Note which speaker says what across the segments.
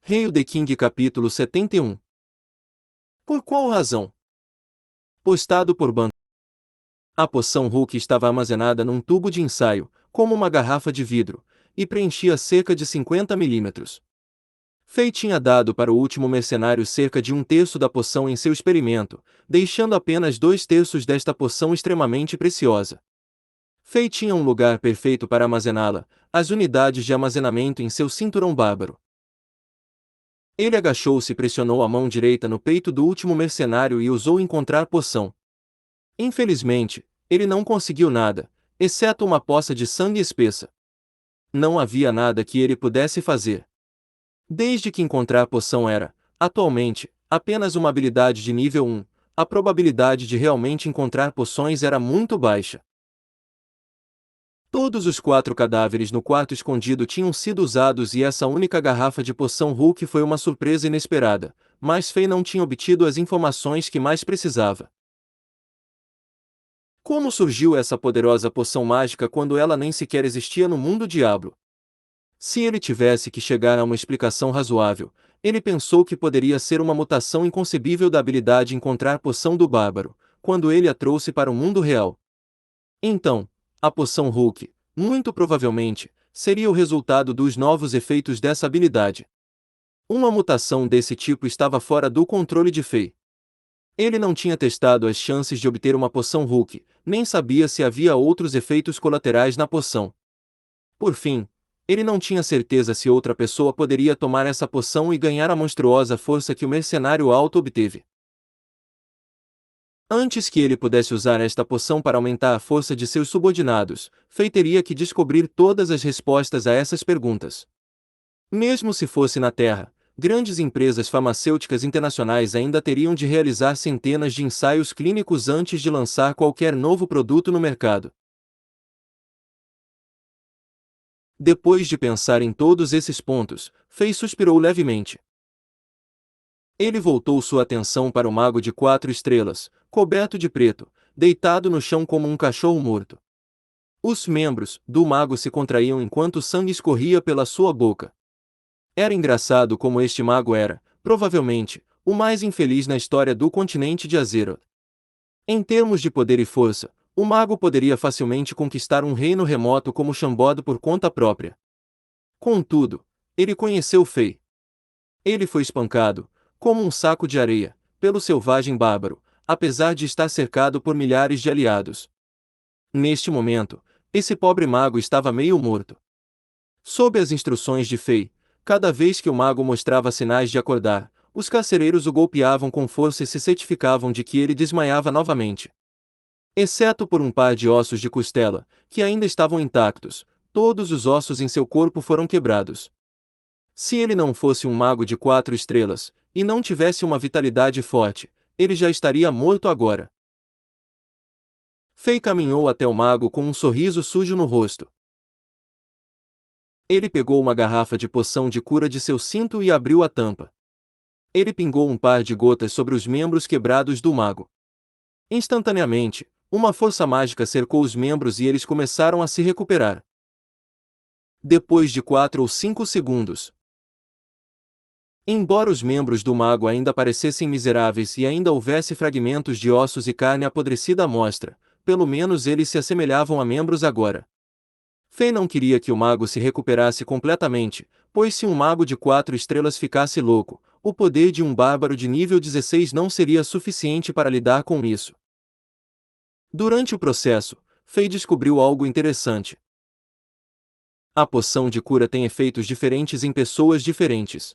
Speaker 1: Hail the King capítulo 71. Por qual razão? Postado por Ban. A poção Hulk estava armazenada num tubo de ensaio, como uma garrafa de vidro, e preenchia cerca de 50 milímetros. Fei tinha dado para o último mercenário cerca de um terço da poção em seu experimento, deixando apenas 2/3 desta poção extremamente preciosa. Fei tinha um lugar perfeito para armazená-la, as unidades de armazenamento em seu cinturão bárbaro. Ele agachou-se e pressionou a mão direita no peito do último mercenário e ousou encontrar poção. Infelizmente, ele não conseguiu nada, exceto uma poça de sangue espessa. Não havia nada que ele pudesse fazer. Desde que encontrar poção era, atualmente, apenas uma habilidade de nível 1, a probabilidade de realmente encontrar poções era muito baixa. Todos os 4 cadáveres no quarto escondido tinham sido usados e essa única garrafa de poção Hulk foi uma surpresa inesperada, mas Fei não tinha obtido as informações que mais precisava. Como surgiu essa poderosa poção mágica quando ela nem sequer existia no mundo diablo? Se ele tivesse que chegar a uma explicação razoável, ele pensou que poderia ser uma mutação inconcebível da habilidade encontrar poção do bárbaro, quando ele a trouxe para o mundo real. Então, a poção Hulk, muito provavelmente, seria o resultado dos novos efeitos dessa habilidade. Uma mutação desse tipo estava fora do controle de Fei. Ele não tinha testado as chances de obter uma poção Hulk, nem sabia se havia outros efeitos colaterais na poção. Por fim, ele não tinha certeza se outra pessoa poderia tomar essa poção e ganhar a monstruosa força que o mercenário alto obteve. Antes que ele pudesse usar esta poção para aumentar a força de seus subordinados, Fei teria que descobrir todas as respostas a essas perguntas. Mesmo se fosse na Terra, grandes empresas farmacêuticas internacionais ainda teriam de realizar centenas de ensaios clínicos antes de lançar qualquer novo produto no mercado. Depois de pensar em todos esses pontos, Fei suspirou levemente. Ele voltou sua atenção para o mago de 4 estrelas, coberto de preto, deitado no chão como um cachorro morto. Os membros do mago se contraíam enquanto o sangue escorria pela sua boca. Era engraçado como este mago era, provavelmente, o mais infeliz na história do continente de Azeroth. Em termos de poder e força, o mago poderia facilmente conquistar um reino remoto como Shambod por conta própria. Contudo, ele conheceu Fei. Ele foi espancado, como um saco de areia, pelo selvagem bárbaro, apesar de estar cercado por milhares de aliados. Neste momento, esse pobre mago estava meio morto. Sob as instruções de Fei, cada vez que o mago mostrava sinais de acordar, os carcereiros o golpeavam com força e se certificavam de que ele desmaiava novamente. Exceto por um par de ossos de costela, que ainda estavam intactos, todos os ossos em seu corpo foram quebrados. Se ele não fosse um mago de 4 estrelas, e não tivesse uma vitalidade forte, ele já estaria morto agora. Fei caminhou até o mago com um sorriso sujo no rosto. Ele pegou uma garrafa de poção de cura de seu cinto e abriu a tampa. Ele pingou um par de gotas sobre os membros quebrados do mago. Instantaneamente, uma força mágica cercou os membros e eles começaram a se recuperar. Depois de 4 ou 5 segundos. Embora os membros do mago ainda parecessem miseráveis e ainda houvesse fragmentos de ossos e carne apodrecida à mostra, pelo menos eles se assemelhavam a membros agora. Fei não queria que o mago se recuperasse completamente, pois se um mago de 4 estrelas ficasse louco, o poder de um bárbaro de nível 16 não seria suficiente para lidar com isso. Durante o processo, Fei descobriu algo interessante. A poção de cura tem efeitos diferentes em pessoas diferentes.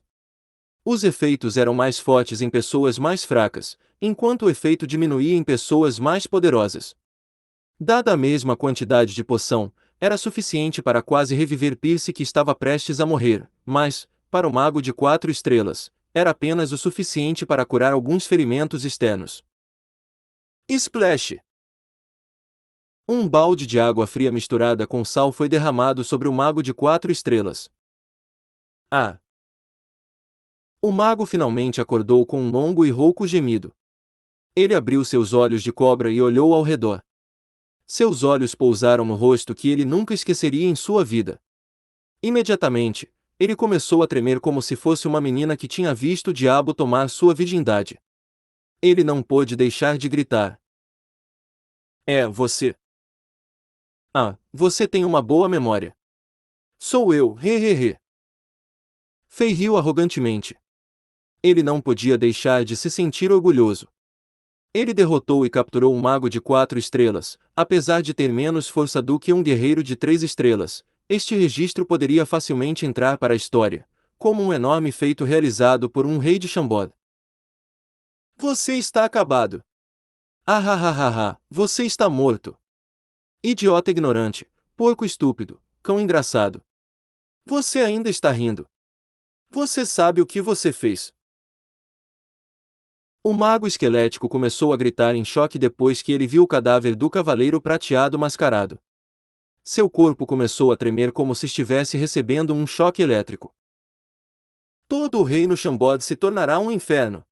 Speaker 1: Os efeitos eram mais fortes em pessoas mais fracas, enquanto o efeito diminuía em pessoas mais poderosas. Dada a mesma quantidade de poção, era suficiente para quase reviver Pierce que estava prestes a morrer, mas, para o mago de 4 estrelas, era apenas o suficiente para curar alguns ferimentos externos. Splash! Um balde de água fria misturada com sal foi derramado sobre o mago de 4 estrelas. Ah! O mago finalmente acordou com um longo e rouco gemido. Ele abriu seus olhos de cobra e olhou ao redor. Seus olhos pousaram no rosto que ele nunca esqueceria em sua vida. Imediatamente, ele começou a tremer como se fosse uma menina que tinha visto o diabo tomar sua virgindade. Ele não pôde deixar de gritar. É você. Ah, você tem uma boa memória. Sou eu, he. Fei riu arrogantemente. Ele não podia deixar de se sentir orgulhoso. Ele derrotou e capturou um mago de 4 estrelas, apesar de ter menos força do que um guerreiro de 3 estrelas. Este registro poderia facilmente entrar para a história, como um enorme feito realizado por um rei de Chambord. Você está acabado. Você está morto. Idiota ignorante, porco estúpido, cão engraçado. Você ainda está rindo. Você sabe o que você fez. O mago esquelético começou a gritar em choque depois que ele viu o cadáver do cavaleiro prateado mascarado. Seu corpo começou a tremer como se estivesse recebendo um choque elétrico. Todo o reino Chambord se tornará um inferno.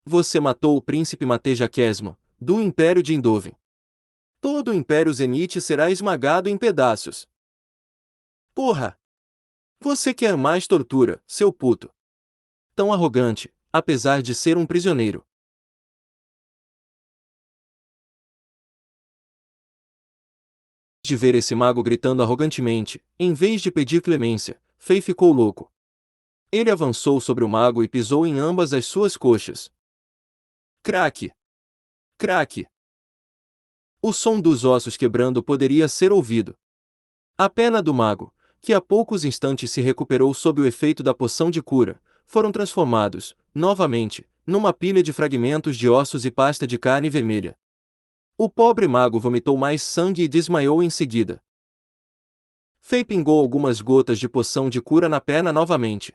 Speaker 1: Você matou o príncipe Mateja Kesmo, do Império de Indovin. Todo o Império Zenith será esmagado em pedaços. Porra! Você quer mais tortura, seu puto. Tão arrogante, apesar de ser um prisioneiro. De ver esse mago gritando arrogantemente, em vez de pedir clemência, Fei ficou louco. Ele avançou sobre o mago e pisou em ambas as suas coxas. Craque! Craque! O som dos ossos quebrando poderia ser ouvido. A perna do mago, que há poucos instantes se recuperou sob o efeito da poção de cura, foram transformados, novamente, numa pilha de fragmentos de ossos e pasta de carne vermelha. O pobre mago vomitou mais sangue e desmaiou em seguida. Fei pingou algumas gotas de poção de cura na perna novamente.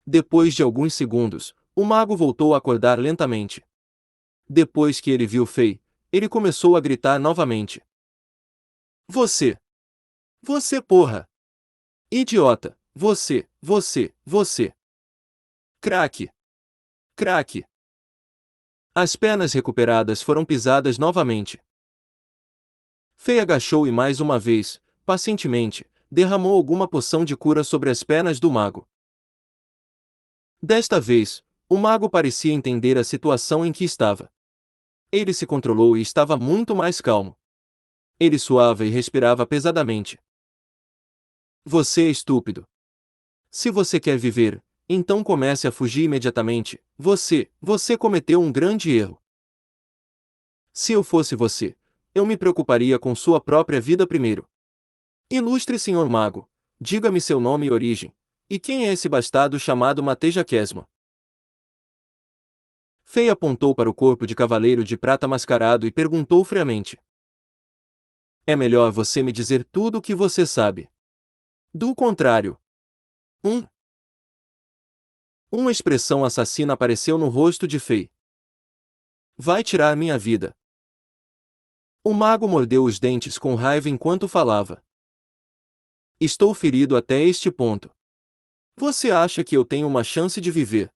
Speaker 1: Depois de alguns segundos, o mago voltou a acordar lentamente. Depois que ele viu Fei, ele começou a gritar novamente. Você! Você porra! Idiota! Você! Craque! Craque! As pernas recuperadas foram pisadas novamente. Fei agachou e mais uma vez, pacientemente, derramou alguma poção de cura sobre as pernas do mago. Desta vez, o mago parecia entender a situação em que estava. Ele se controlou e estava muito mais calmo. Ele suava e respirava pesadamente. Você é estúpido. Se você quer viver, então comece a fugir imediatamente. Você cometeu um grande erro. Se eu fosse você, eu me preocuparia com sua própria vida primeiro. Ilustre senhor mago, diga-me seu nome e origem. E quem é esse bastardo chamado Mateja Kesma? Fei apontou para o corpo de cavaleiro de prata mascarado e perguntou friamente. É melhor você me dizer tudo o que você sabe. Do contrário. Uma expressão assassina apareceu no rosto de Fei. Vai tirar minha vida. O mago mordeu os dentes com raiva enquanto falava. Estou ferido até este ponto. Você acha que eu tenho uma chance de viver?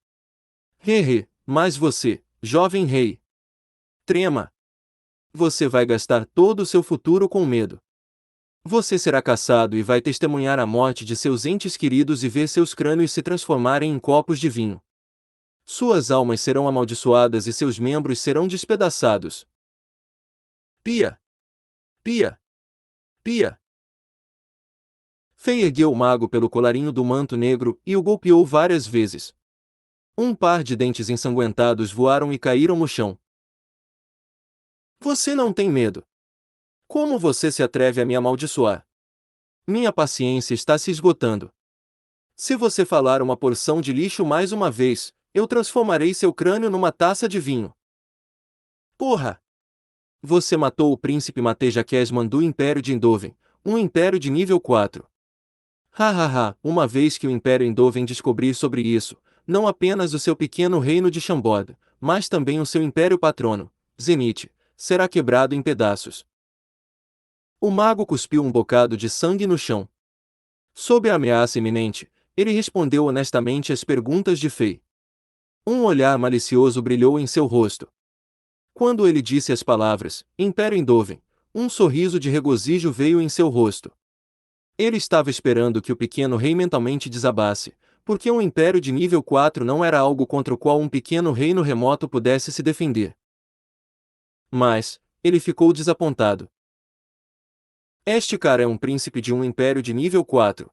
Speaker 1: Mas você, jovem rei. Trema. Você vai gastar todo o seu futuro com medo. Você será caçado e vai testemunhar a morte de seus entes queridos e ver seus crânios se transformarem em copos de vinho. Suas almas serão amaldiçoadas e seus membros serão despedaçados. Pia! Pia! Pia! Fei ergueu o mago pelo colarinho do manto negro e o golpeou várias vezes. Um par de dentes ensanguentados voaram e caíram no chão. Você não tem medo. Como você se atreve a me amaldiçoar? Minha paciência está se esgotando. Se você falar uma porção de lixo mais uma vez, eu transformarei seu crânio numa taça de vinho. Porra! Você matou o príncipe Mateja Kesman do Império de Indovin, um império de nível 4. Uma vez que o Império Indovin descobrir sobre isso, não apenas o seu pequeno reino de Chambord, mas também o seu império patrono, Zenith, será quebrado em pedaços. O mago cuspiu um bocado de sangue no chão. Sob a ameaça iminente, ele respondeu honestamente às perguntas de Fei. Um olhar malicioso brilhou em seu rosto. Quando ele disse as palavras, Império Indovin, um sorriso de regozijo veio em seu rosto. Ele estava esperando que o pequeno rei mentalmente desabasse, porque um império de nível 4 não era algo contra o qual um pequeno reino remoto pudesse se defender. Mas, ele ficou desapontado. Este cara é um príncipe de um império de nível 4.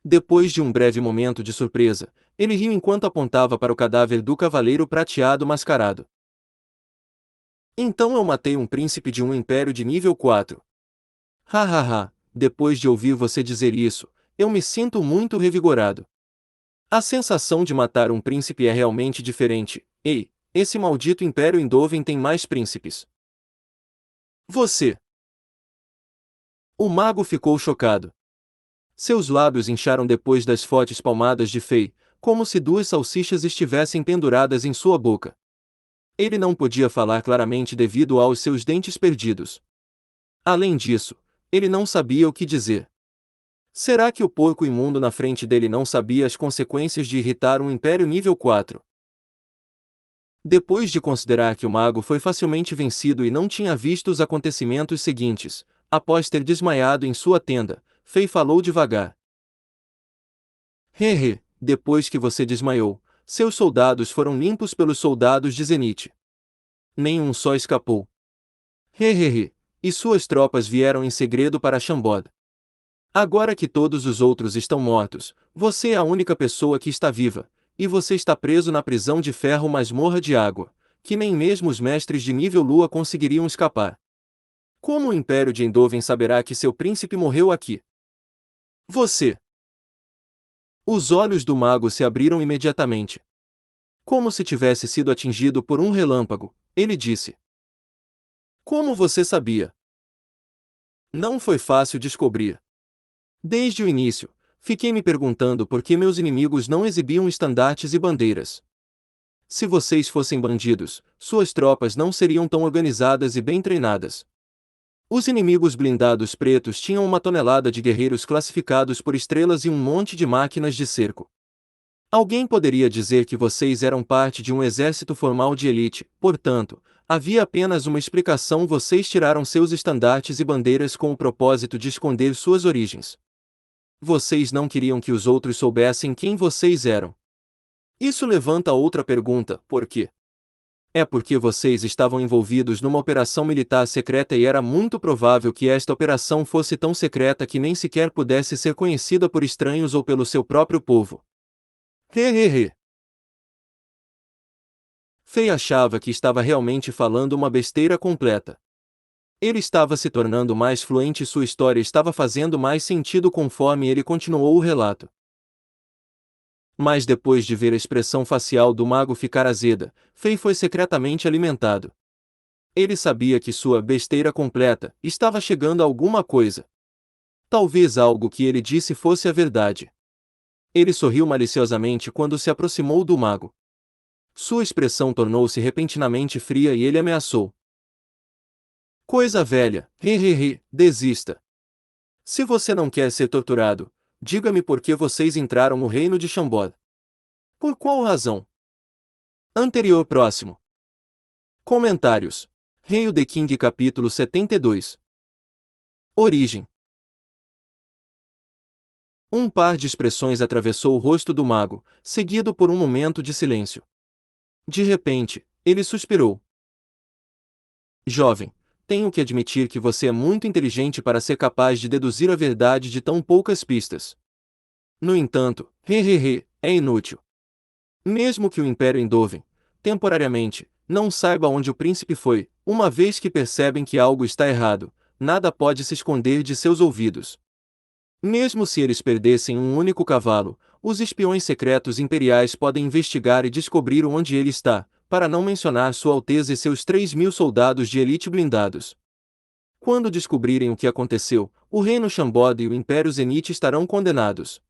Speaker 1: Depois de um breve momento de surpresa, ele riu enquanto apontava para o cadáver do cavaleiro prateado mascarado. Então eu matei um príncipe de um império de nível 4. Hahaha, depois de ouvir você dizer isso, eu me sinto muito revigorado. A sensação de matar um príncipe é realmente diferente. Ei, esse maldito Império Endoven tem mais príncipes. Você! O mago ficou chocado. Seus lábios incharam depois das fortes palmadas de Fei, como se duas salsichas estivessem penduradas em sua boca. Ele não podia falar claramente devido aos seus dentes perdidos. Além disso, ele não sabia o que dizer. Será que o porco imundo na frente dele não sabia as consequências de irritar um Império nível 4? Depois de considerar que o mago foi facilmente vencido e não tinha visto os acontecimentos seguintes, após ter desmaiado em sua tenda, Fei falou devagar. Hehe, depois que você desmaiou, seus soldados foram limpos pelos soldados de Zenith. Nenhum só escapou. Hehehe, e suas tropas vieram em segredo para Shambod. Agora que todos os outros estão mortos, você é a única pessoa que está viva, e você está preso na prisão de ferro masmorra de água, que nem mesmo os mestres de nível lua conseguiriam escapar. Como o Império de Endoven saberá que seu príncipe morreu aqui? Você! Os olhos do mago se abriram imediatamente. Como se tivesse sido atingido por um relâmpago, ele disse. Como você sabia? Não foi fácil descobrir. Desde o início, fiquei me perguntando por que meus inimigos não exibiam estandartes e bandeiras. Se vocês fossem bandidos, suas tropas não seriam tão organizadas e bem treinadas. Os inimigos blindados pretos tinham uma tonelada de guerreiros classificados por estrelas e um monte de máquinas de cerco. Alguém poderia dizer que vocês eram parte de um exército formal de elite, portanto, havia apenas uma explicação: vocês tiraram seus estandartes e bandeiras com o propósito de esconder suas origens. Vocês não queriam que os outros soubessem quem vocês eram. Isso levanta outra pergunta: por quê? É porque vocês estavam envolvidos numa operação militar secreta e era muito provável que esta operação fosse tão secreta que nem sequer pudesse ser conhecida por estranhos ou pelo seu próprio povo. Hehehe. Fei achava que estava realmente falando uma besteira completa. Ele estava se tornando mais fluente e sua história estava fazendo mais sentido conforme ele continuou o relato. Mas depois de ver a expressão facial do mago ficar azeda, Fei foi secretamente alimentado. Ele sabia que sua besteira completa estava chegando a alguma coisa. Talvez algo que ele disse fosse a verdade. Ele sorriu maliciosamente quando se aproximou do mago. Sua expressão tornou-se repentinamente fria e ele ameaçou. Coisa velha, desista. Se você não quer ser torturado, diga-me por que vocês entraram no reino de Shambod. Por qual razão? Anterior próximo. Comentários. Rei The King capítulo 72. Origem. Um par de expressões atravessou o rosto do mago, seguido por um momento de silêncio. De repente, ele suspirou. Jovem, tenho que admitir que você é muito inteligente para ser capaz de deduzir a verdade de tão poucas pistas. No entanto, é inútil. Mesmo que o Império Endoven, temporariamente, não saiba onde o príncipe foi, uma vez que percebem que algo está errado, nada pode se esconder de seus ouvidos. Mesmo se eles perdessem um único cavalo, os espiões secretos imperiais podem investigar e descobrir onde ele está, para não mencionar Sua Alteza e seus 3.000 soldados de elite blindados. Quando descobrirem o que aconteceu, o Reino Shambod e o Império Zenith estarão condenados.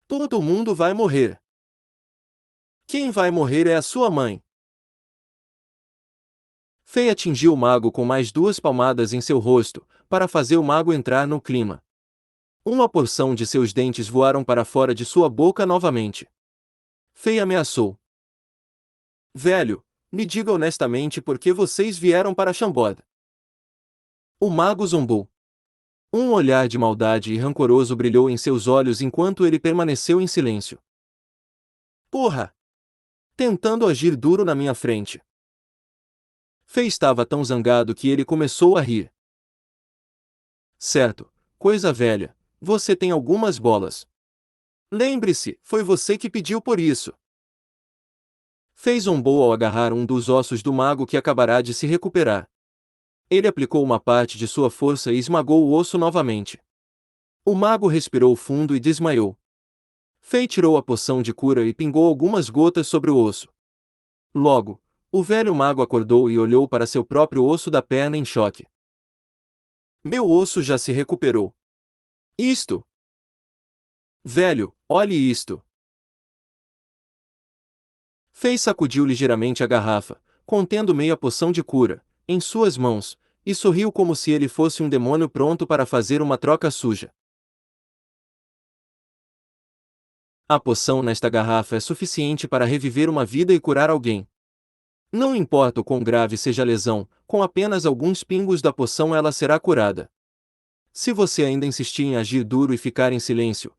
Speaker 1: Todo mundo vai morrer. Quem vai morrer é a sua mãe. Fei atingiu o mago com mais 2 palmadas em seu rosto, para fazer o mago entrar no clima. Uma porção de seus dentes voaram para fora de sua boca novamente. Fei ameaçou. Velho, me diga honestamente por que vocês vieram para Shambod. O mago zombou. Um olhar de maldade e rancoroso brilhou em seus olhos enquanto ele permaneceu em silêncio. Porra! Tentando agir duro na minha frente. Fei estava tão zangado que ele começou a rir. Certo, coisa velha, você tem algumas bolas. Lembre-se, foi você que pediu por isso. Fei zombou ao agarrar um dos ossos do mago que acabará de se recuperar. Ele aplicou uma parte de sua força e esmagou o osso novamente. O mago respirou fundo e desmaiou. Fei tirou a poção de cura e pingou algumas gotas sobre o osso. Logo, o velho mago acordou e olhou para seu próprio osso da perna em choque. Meu osso já se recuperou. Isto! Velho, olhe isto! Fei sacudiu ligeiramente a garrafa, contendo meia poção de cura, em suas mãos, e sorriu como se ele fosse um demônio pronto para fazer uma troca suja. A poção nesta garrafa é suficiente para reviver uma vida e curar alguém. Não importa o quão grave seja a lesão, com apenas alguns pingos da poção ela será curada. Se você ainda insistir em agir duro e ficar em silêncio,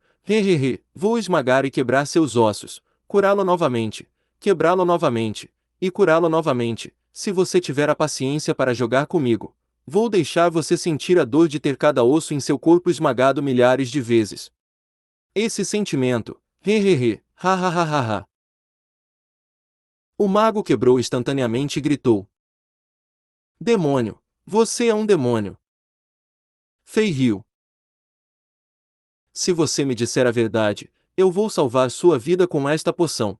Speaker 1: vou esmagar e quebrar seus ossos, curá-lo novamente, quebrá-lo novamente, e curá-lo novamente. Se você tiver a paciência para jogar comigo, vou deixar você sentir a dor de ter cada osso em seu corpo esmagado milhares de vezes. Esse sentimento, ha ha ha ha ha. O mago quebrou instantaneamente e gritou. Demônio, você é um demônio. Fei riu. Se você me disser a verdade, eu vou salvar sua vida com esta poção.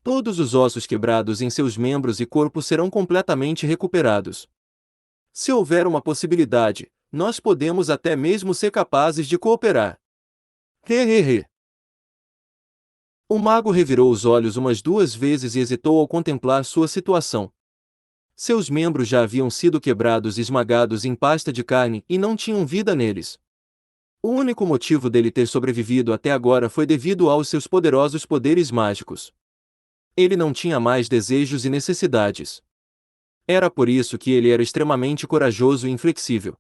Speaker 1: Todos os ossos quebrados em seus membros e corpo serão completamente recuperados. Se houver uma possibilidade, nós podemos até mesmo ser capazes de cooperar. Hehehe. O mago revirou os olhos umas 2 vezes e hesitou ao contemplar sua situação. Seus membros já haviam sido quebrados e esmagados em pasta de carne e não tinham vida neles. O único motivo dele ter sobrevivido até agora foi devido aos seus poderosos poderes mágicos. Ele não tinha mais desejos e necessidades. Era por isso que ele era extremamente corajoso e inflexível.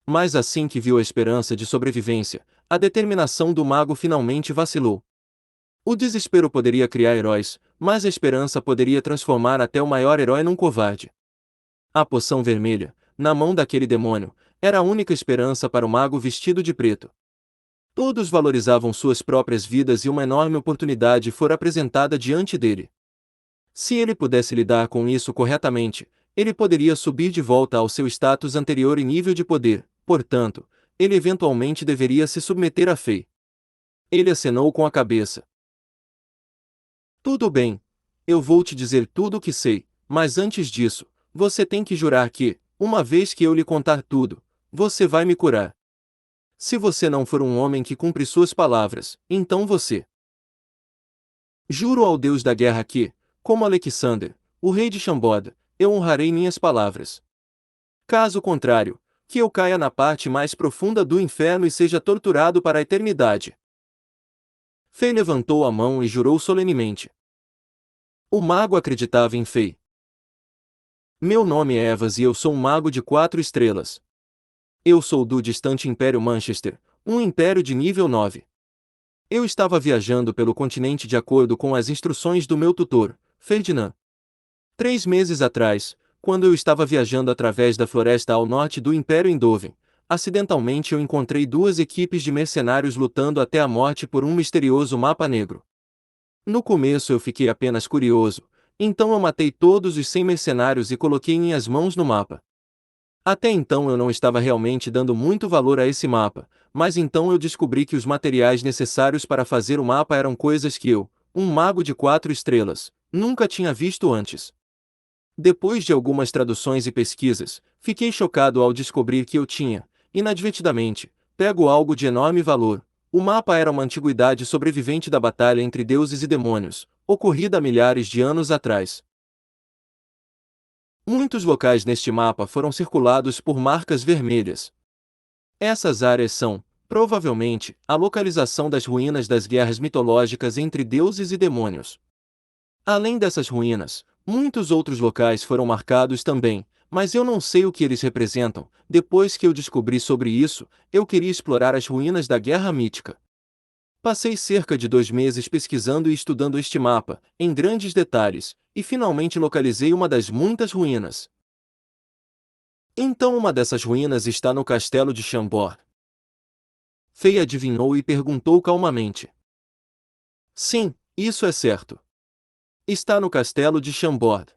Speaker 1: Mas assim que viu a esperança de sobrevivência, a determinação do mago finalmente vacilou. O desespero poderia criar heróis, mas a esperança poderia transformar até o maior herói num covarde. A poção vermelha, na mão daquele demônio, era a única esperança para o mago vestido de preto. Todos valorizavam suas próprias vidas e uma enorme oportunidade fora apresentada diante dele. Se ele pudesse lidar com isso corretamente, ele poderia subir de volta ao seu status anterior e nível de poder, portanto, ele eventualmente deveria se submeter a Fei. Ele acenou com a cabeça. Tudo bem. Eu vou te dizer tudo o que sei, mas antes disso, você tem que jurar que, uma vez que eu lhe contar tudo, você vai me curar. Se você não for um homem que cumpre suas palavras, então você. Juro ao Deus da guerra que, como Alexander, o rei de Xamboda, eu honrarei minhas palavras. Caso contrário, que eu caia na parte mais profunda do inferno e seja torturado para a eternidade. Fei levantou a mão e jurou solenemente. O mago acreditava em Fei. Meu nome é Evas e eu sou um mago de 4 estrelas. Eu sou do distante Império Manchester, um império de nível 9. Eu estava viajando pelo continente de acordo com as instruções do meu tutor, Ferdinand. 3 meses atrás, quando eu estava viajando através da floresta ao norte do Império Endoven, acidentalmente eu encontrei 2 equipes de mercenários lutando até a morte por um misterioso mapa negro. No começo eu fiquei apenas curioso, então eu matei todos os 100 mercenários e coloquei minhas mãos no mapa. Até então eu não estava realmente dando muito valor a esse mapa, mas então eu descobri que os materiais necessários para fazer o mapa eram coisas que eu, um mago de 4 estrelas, nunca tinha visto antes. Depois de algumas traduções e pesquisas, fiquei chocado ao descobrir que eu tinha, inadvertidamente, pego algo de enorme valor. O mapa era uma antiguidade sobrevivente da batalha entre deuses e demônios, ocorrida há milhares de anos atrás. Muitos locais neste mapa foram circulados por marcas vermelhas. Essas áreas são, provavelmente, a localização das ruínas das guerras mitológicas entre deuses e demônios. Além dessas ruínas, muitos outros locais foram marcados também, mas eu não sei o que eles representam. Depois que eu descobri sobre isso, eu queria explorar as ruínas da Guerra Mítica. Passei cerca de 2 meses pesquisando e estudando este mapa, em grandes detalhes, e finalmente localizei uma das muitas ruínas. Então uma dessas ruínas está no castelo de Chambord. Fei adivinhou e perguntou calmamente. Sim, isso é certo. Está no castelo de Chambord.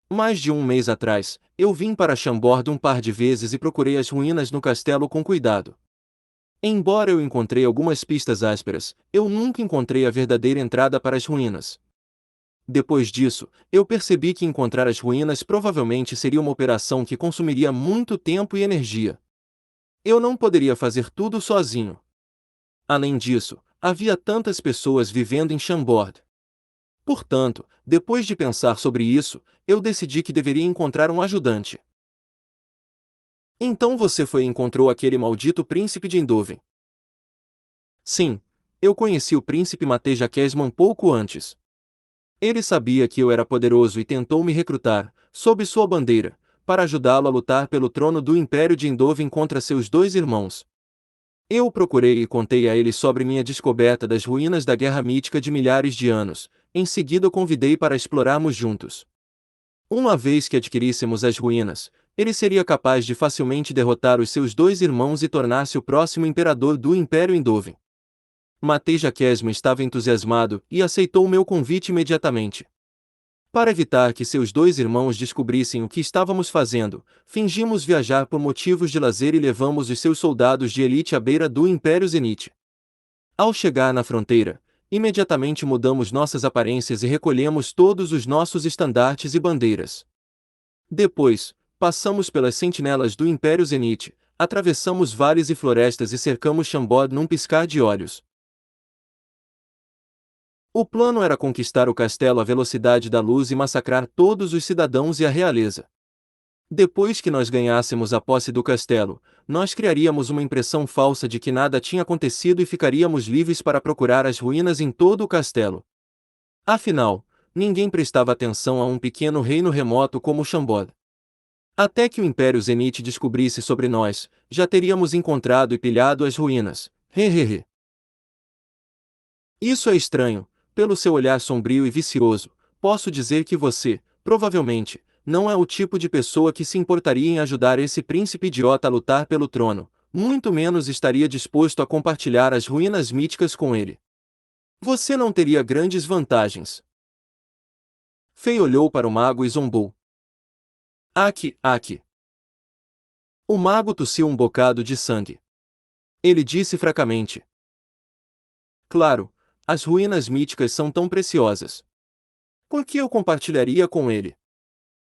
Speaker 1: Mais de um mês atrás, eu vim para Chambord um par de vezes e procurei as ruínas no castelo com cuidado. Embora eu encontrei algumas pistas ásperas, eu nunca encontrei a verdadeira entrada para as ruínas. Depois disso, eu percebi que encontrar as ruínas provavelmente seria uma operação que consumiria muito tempo e energia. Eu não poderia fazer tudo sozinho. Além disso, havia tantas pessoas vivendo em Chambord. Portanto, depois de pensar sobre isso, eu decidi que deveria encontrar um ajudante. Então você foi e encontrou aquele maldito príncipe de Eindhoven. Sim, eu conheci o príncipe Mateja Kesman pouco antes. Ele sabia que eu era poderoso e tentou me recrutar, sob sua bandeira, para ajudá-lo a lutar pelo trono do Império de Eindhoven contra seus dois irmãos. Eu o procurei e contei a ele sobre minha descoberta das ruínas da Guerra Mítica de milhares de anos. Em seguida o convidei para explorarmos juntos. Uma vez que adquiríssemos as ruínas, ele seria capaz de facilmente derrotar os seus dois irmãos e tornar-se o próximo imperador do Império Eindhoven. Mateja Kesman estava entusiasmado e aceitou meu convite imediatamente. Para evitar que seus dois irmãos descobrissem o que estávamos fazendo, fingimos viajar por motivos de lazer e levamos os seus soldados de elite à beira do Império Zenith. Ao chegar na fronteira, imediatamente mudamos nossas aparências e recolhemos todos os nossos estandartes e bandeiras. Depois, passamos pelas sentinelas do Império Zenith, atravessamos vales e florestas e cercamos Chambord num piscar de olhos. O plano era conquistar o castelo à velocidade da luz e massacrar todos os cidadãos e a realeza. Depois que nós ganhássemos a posse do castelo, nós criaríamos uma impressão falsa de que nada tinha acontecido e ficaríamos livres para procurar as ruínas em todo o castelo. Afinal, ninguém prestava atenção a um pequeno reino remoto como Chambord. Até que o Império Zenith descobrisse sobre nós, já teríamos encontrado e pilhado as ruínas. Hehehe. Isso é estranho. Pelo seu olhar sombrio e vicioso, posso dizer que você, provavelmente, não é o tipo de pessoa que se importaria em ajudar esse príncipe idiota a lutar pelo trono, muito menos estaria disposto a compartilhar as ruínas míticas com ele. Você não teria grandes vantagens. Fei olhou para o mago e zombou. Aqui, aqui. O mago tossiu um bocado de sangue. Ele disse fracamente. Claro, as ruínas míticas são tão preciosas. Por que eu compartilharia com ele?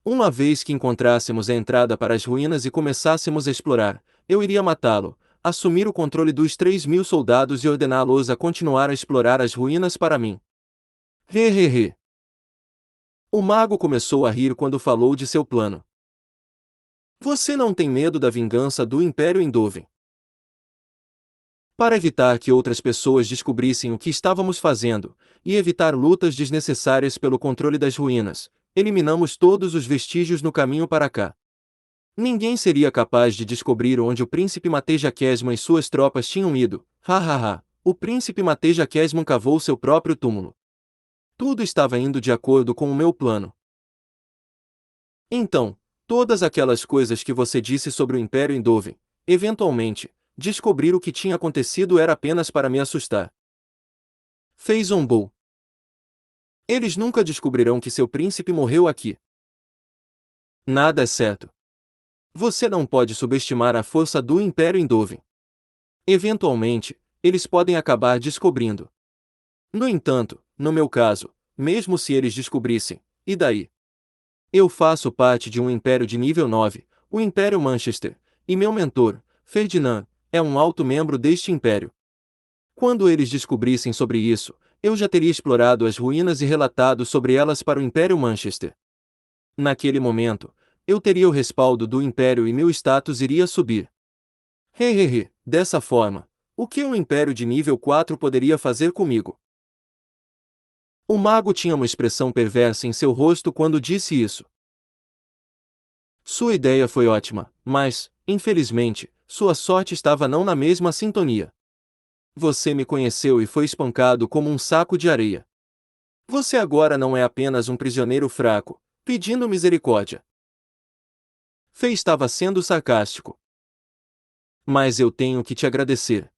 Speaker 1: Uma vez que encontrássemos a entrada para as ruínas e começássemos a explorar, eu iria matá-lo, assumir o controle dos 3.000 soldados e ordená-los a continuar a explorar as ruínas para mim. Hehehe. O mago começou a rir quando falou de seu plano. Você não tem medo da vingança do Império Eindhoven? Para evitar que outras pessoas descobrissem o que estávamos fazendo, e evitar lutas desnecessárias pelo controle das ruínas, eliminamos todos os vestígios no caminho para cá. Ninguém seria capaz de descobrir onde o príncipe Mateja Kesman e suas tropas tinham ido. Hahaha, o príncipe Mateja Kesman cavou seu próprio túmulo. Tudo estava indo de acordo com o meu plano. Então, todas aquelas coisas que você disse sobre o Império Eindhoven, eventualmente, descobrir o que tinha acontecido era apenas para me assustar. Fez zombou. Eles nunca descobrirão que seu príncipe morreu aqui. Nada é certo. Você não pode subestimar a força do Império Eindhoven. Eventualmente, eles podem acabar descobrindo. No entanto, no meu caso, mesmo se eles descobrissem, e daí? Eu faço parte de um império de nível 9, o Império Manchester, e meu mentor, Ferdinand, é um alto membro deste império. Quando eles descobrissem sobre isso, eu já teria explorado as ruínas e relatado sobre elas para o Império Manchester. Naquele momento, eu teria o respaldo do Império e meu status iria subir. Hehehe, dessa forma, o que um Império de nível 4 poderia fazer comigo? O mago tinha uma expressão perversa em seu rosto quando disse isso. Sua ideia foi ótima, mas, infelizmente, sua sorte estava não na mesma sintonia. Você me conheceu e foi espancado como um saco de areia. Você agora não é apenas um prisioneiro fraco, pedindo misericórdia. Fei estava sendo sarcástico. Mas eu tenho que te agradecer.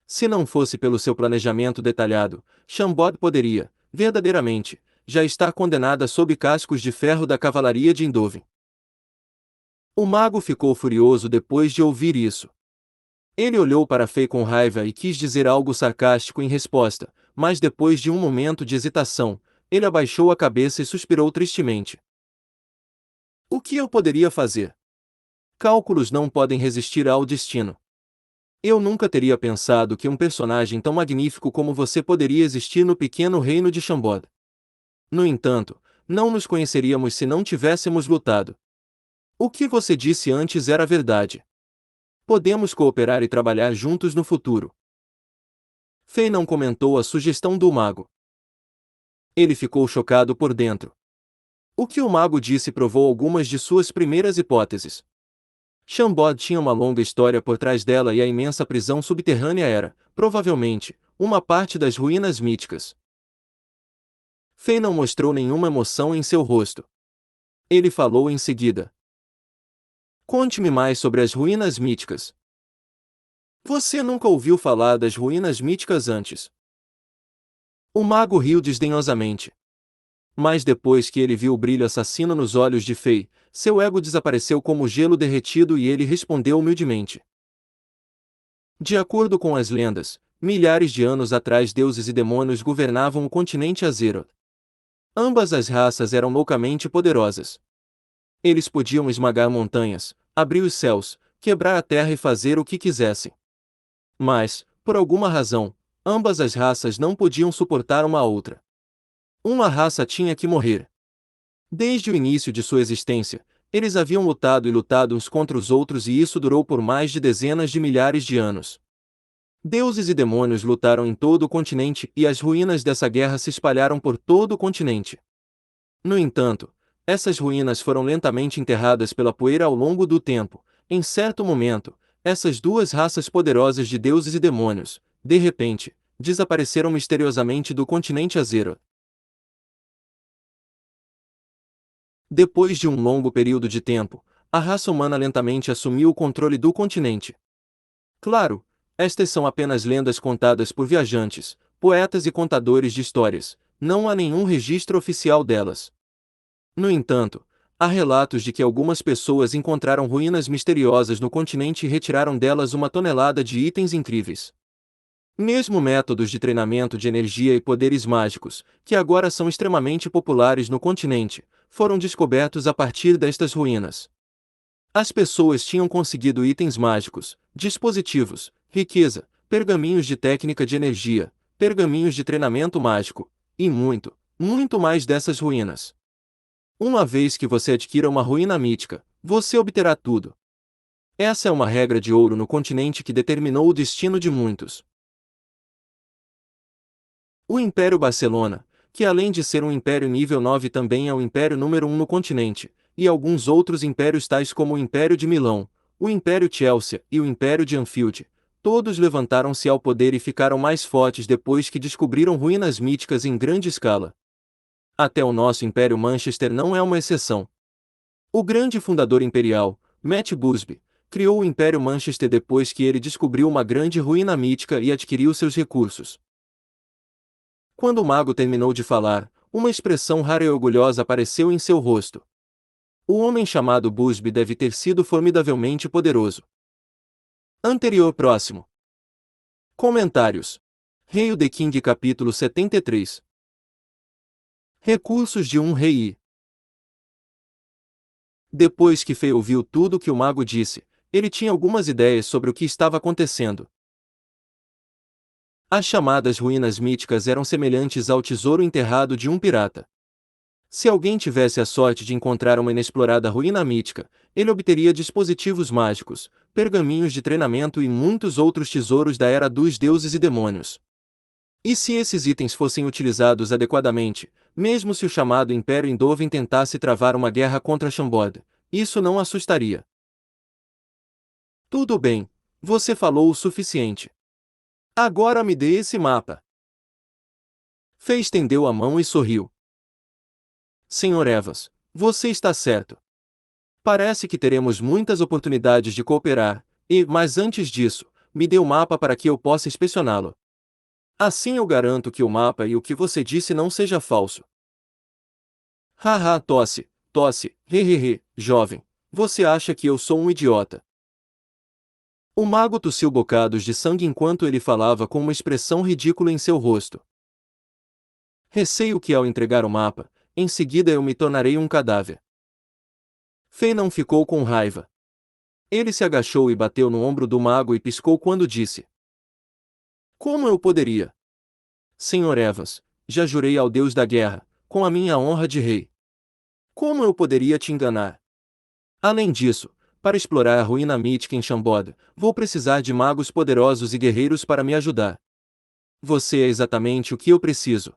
Speaker 1: Se não fosse pelo seu planejamento detalhado, Chambord poderia, verdadeiramente, já estar condenada sob cascos de ferro da cavalaria de Indovin. O mago ficou furioso depois de ouvir isso. Ele olhou para Fei com raiva e quis dizer algo sarcástico em resposta, mas depois de um momento de hesitação, ele abaixou a cabeça e suspirou tristemente. O que eu poderia fazer? Cálculos não podem resistir ao destino. Eu nunca teria pensado que um personagem tão magnífico como você poderia existir no pequeno reino de Chambord. No entanto, não nos conheceríamos se não tivéssemos lutado. O que você disse antes era verdade. Podemos cooperar e trabalhar juntos no futuro. Fei não comentou a sugestão do mago. Ele ficou chocado por dentro. O que o mago disse provou algumas de suas primeiras hipóteses. Chambord tinha uma longa história por trás dela e a imensa prisão subterrânea era, provavelmente, uma parte das ruínas míticas. Fei não mostrou nenhuma emoção em seu rosto. Ele falou em seguida. Conte-me mais sobre as ruínas míticas. Você nunca ouviu falar das ruínas míticas antes? O mago riu desdenhosamente. Mas depois que ele viu o brilho assassino nos olhos de Fei, seu ego desapareceu como gelo derretido e ele respondeu humildemente. De acordo com as lendas, milhares de anos atrás deuses e demônios governavam o continente Azeroth. Ambas as raças eram loucamente poderosas. Eles podiam esmagar montanhas, abrir os céus, quebrar a terra e fazer o que quisessem. Mas, por alguma razão, ambas as raças não podiam suportar uma a outra. Uma raça tinha que morrer. Desde o início de sua existência, eles haviam lutado e lutado uns contra os outros e isso durou por mais de dezenas de milhares de anos. Deuses e demônios lutaram em todo o continente e as ruínas dessa guerra se espalharam por todo o continente. No entanto, essas ruínas foram lentamente enterradas pela poeira ao longo do tempo. Em certo momento, essas duas raças poderosas de deuses e demônios, de repente, desapareceram misteriosamente do continente Azeroth. Depois de um longo período de tempo, a raça humana lentamente assumiu o controle do continente. Claro, estas são apenas lendas contadas por viajantes, poetas e contadores de histórias, não há nenhum registro oficial delas. No entanto, há relatos de que algumas pessoas encontraram ruínas misteriosas no continente e retiraram delas uma tonelada de itens incríveis. Mesmo métodos de treinamento de energia e poderes mágicos, que agora são extremamente populares no continente, foram descobertos a partir destas ruínas. As pessoas tinham conseguido itens mágicos, dispositivos, riqueza, pergaminhos de técnica de energia, pergaminhos de treinamento mágico, e muito, muito mais dessas ruínas. Uma vez que você adquira uma ruína mítica, você obterá tudo. Essa é uma regra de ouro no continente que determinou o destino de muitos. O Império Barcelona, que além de ser um império nível 9 também é o império número 1 no continente, e alguns outros impérios tais como o Império de Milão, o Império Chelsea e o Império de Anfield, todos levantaram-se ao poder e ficaram mais fortes depois que descobriram ruínas míticas em grande escala. Até o nosso Império Manchester não é uma exceção. O grande fundador imperial, Matt Busby, criou o Império Manchester depois que ele descobriu uma grande ruína mítica e adquiriu seus recursos. Quando o mago terminou de falar, uma expressão rara e orgulhosa apareceu em seu rosto. O homem chamado Busby deve ter sido formidavelmente poderoso. Anterior próximo. Comentários. Rei The King capítulo 73. Recursos de um rei. Depois que Fei ouviu tudo o que o mago disse, ele tinha algumas ideias sobre o que estava acontecendo. As chamadas ruínas míticas eram semelhantes ao tesouro enterrado de um pirata. Se alguém tivesse a sorte de encontrar uma inexplorada ruína mítica, ele obteria dispositivos mágicos, pergaminhos de treinamento e muitos outros tesouros da era dos deuses e demônios. E se esses itens fossem utilizados adequadamente, mesmo se o chamado Império Indovin tentasse travar uma guerra contra Chambord, isso não assustaria. Tudo bem, você falou o suficiente. Agora me dê esse mapa. Fei estendeu a mão e sorriu. Senhor Evans, você está certo. Parece que teremos muitas oportunidades de cooperar, mas antes disso, me dê o mapa para que eu possa inspecioná-lo. Assim eu garanto que o mapa e o que você disse não seja falso. Haha, tosse, hehehe, jovem. Você acha que eu sou um idiota? O mago tossiu bocados de sangue enquanto ele falava com uma expressão ridícula em seu rosto. Receio que ao entregar o mapa, em seguida eu me tornarei um cadáver. Fei não ficou com raiva. Ele se agachou e bateu no ombro do mago e piscou quando disse: Como eu poderia? Senhor Evans, já jurei ao Deus da guerra, com a minha honra de rei. Como eu poderia te enganar? Além disso, para explorar a ruína mítica em Shambod, vou precisar de magos poderosos e guerreiros para me ajudar. Você é exatamente o que eu preciso.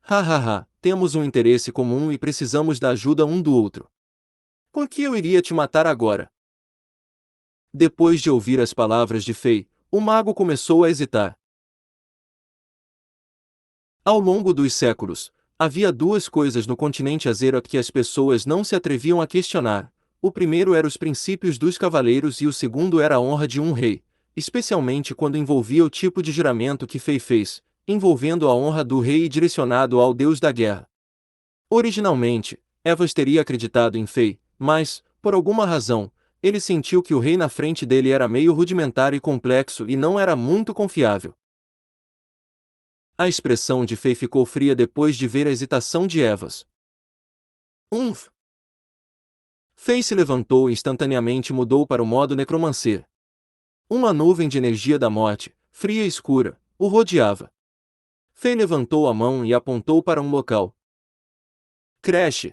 Speaker 1: Hahaha, temos um interesse comum e precisamos da ajuda um do outro. Por que eu iria te matar agora? Depois de ouvir as palavras de Fei, o mago começou a hesitar. Ao longo dos séculos, havia duas coisas no continente Azeroth que as pessoas não se atreviam a questionar. O primeiro era os princípios dos cavaleiros e o segundo era a honra de um rei, especialmente quando envolvia o tipo de juramento que Fei fez, envolvendo a honra do rei e direcionado ao deus da guerra. Originalmente, Evans teria acreditado em Fei, mas, por alguma razão, ele sentiu que o rei na frente dele era meio rudimentar e complexo e não era muito confiável. A expressão de Fei ficou fria depois de ver a hesitação de Evans. Umf! Fei se levantou e instantaneamente mudou para o modo necromancer. Uma nuvem de energia da morte, fria e escura, o rodeava. Fei levantou a mão e apontou para um local. Crash!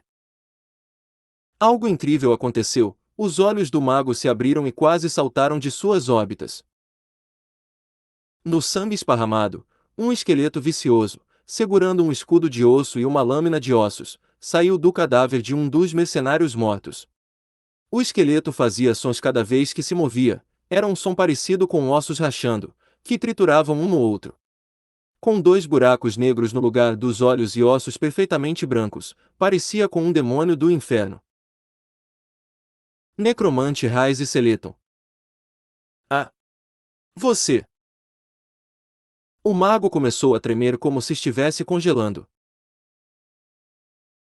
Speaker 1: Algo incrível aconteceu, os olhos do mago se abriram e quase saltaram de suas órbitas. No sangue esparramado, um esqueleto vicioso, segurando um escudo de osso e uma lâmina de ossos, saiu do cadáver de um dos mercenários mortos. O esqueleto fazia sons cada vez que se movia, era um som parecido com ossos rachando, que trituravam um no outro. Com dois buracos negros no lugar dos olhos e ossos perfeitamente brancos, parecia com um demônio do inferno. Necromante Raiz e Seleton. Ah! Você! O mago começou a tremer como se estivesse congelando.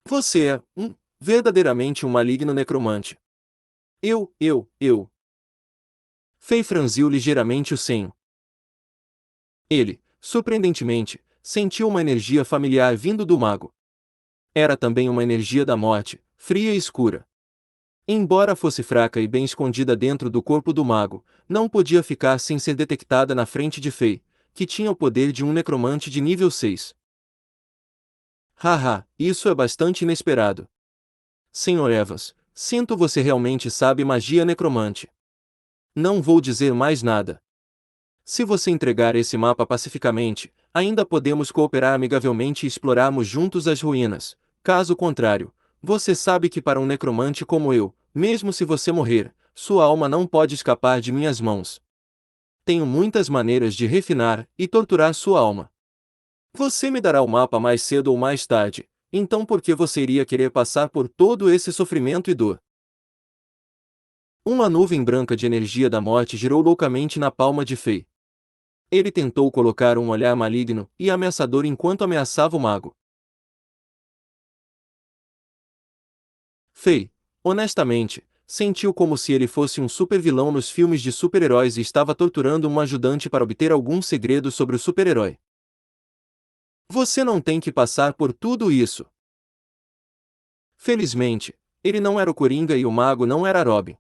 Speaker 1: Você é, verdadeiramente um maligno necromante. Eu. Fei franziu ligeiramente o senho. Ele, surpreendentemente, sentiu uma energia familiar vindo do mago. Era também uma energia da morte, fria e escura. Embora fosse fraca e bem escondida dentro do corpo do mago, não podia ficar sem ser detectada na frente de Fei, que tinha o poder de um necromante de nível 6. Haha, isso é bastante inesperado. Senhor Evans, sinto você realmente sabe magia necromante. Não vou dizer mais nada. Se você entregar esse mapa pacificamente, ainda podemos cooperar amigavelmente e explorarmos juntos as ruínas. Caso contrário, você sabe que para um necromante como eu, mesmo se você morrer, sua alma não pode escapar de minhas mãos. Tenho muitas maneiras de refinar e torturar sua alma. Você me dará o mapa mais cedo ou mais tarde, então por que você iria querer passar por todo esse sofrimento e dor? Uma nuvem branca de energia da morte girou loucamente na palma de Fei. Ele tentou colocar um olhar maligno e ameaçador enquanto ameaçava o mago. Fei, honestamente, sentiu como se ele fosse um super-vilão nos filmes de super-heróis e estava torturando um ajudante para obter algum segredo sobre o super-herói. Você não tem que passar por tudo isso. Felizmente, ele não era o Coringa e o mago não era Robin.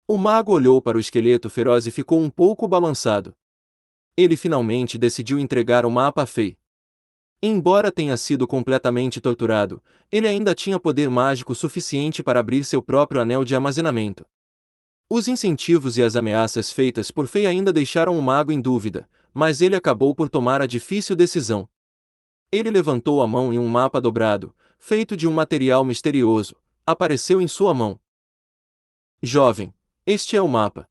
Speaker 1: O mago olhou para o esqueleto feroz e ficou um pouco balançado. Ele finalmente decidiu entregar o mapa a Fei. Embora tenha sido completamente torturado, ele ainda tinha poder mágico suficiente para abrir seu próprio anel de armazenamento. Os incentivos e as ameaças feitas por Fei ainda deixaram o mago em dúvida, mas ele acabou por tomar a difícil decisão. Ele levantou a mão em um mapa dobrado, feito de um material misterioso, apareceu em sua mão. Jovem, este é o mapa.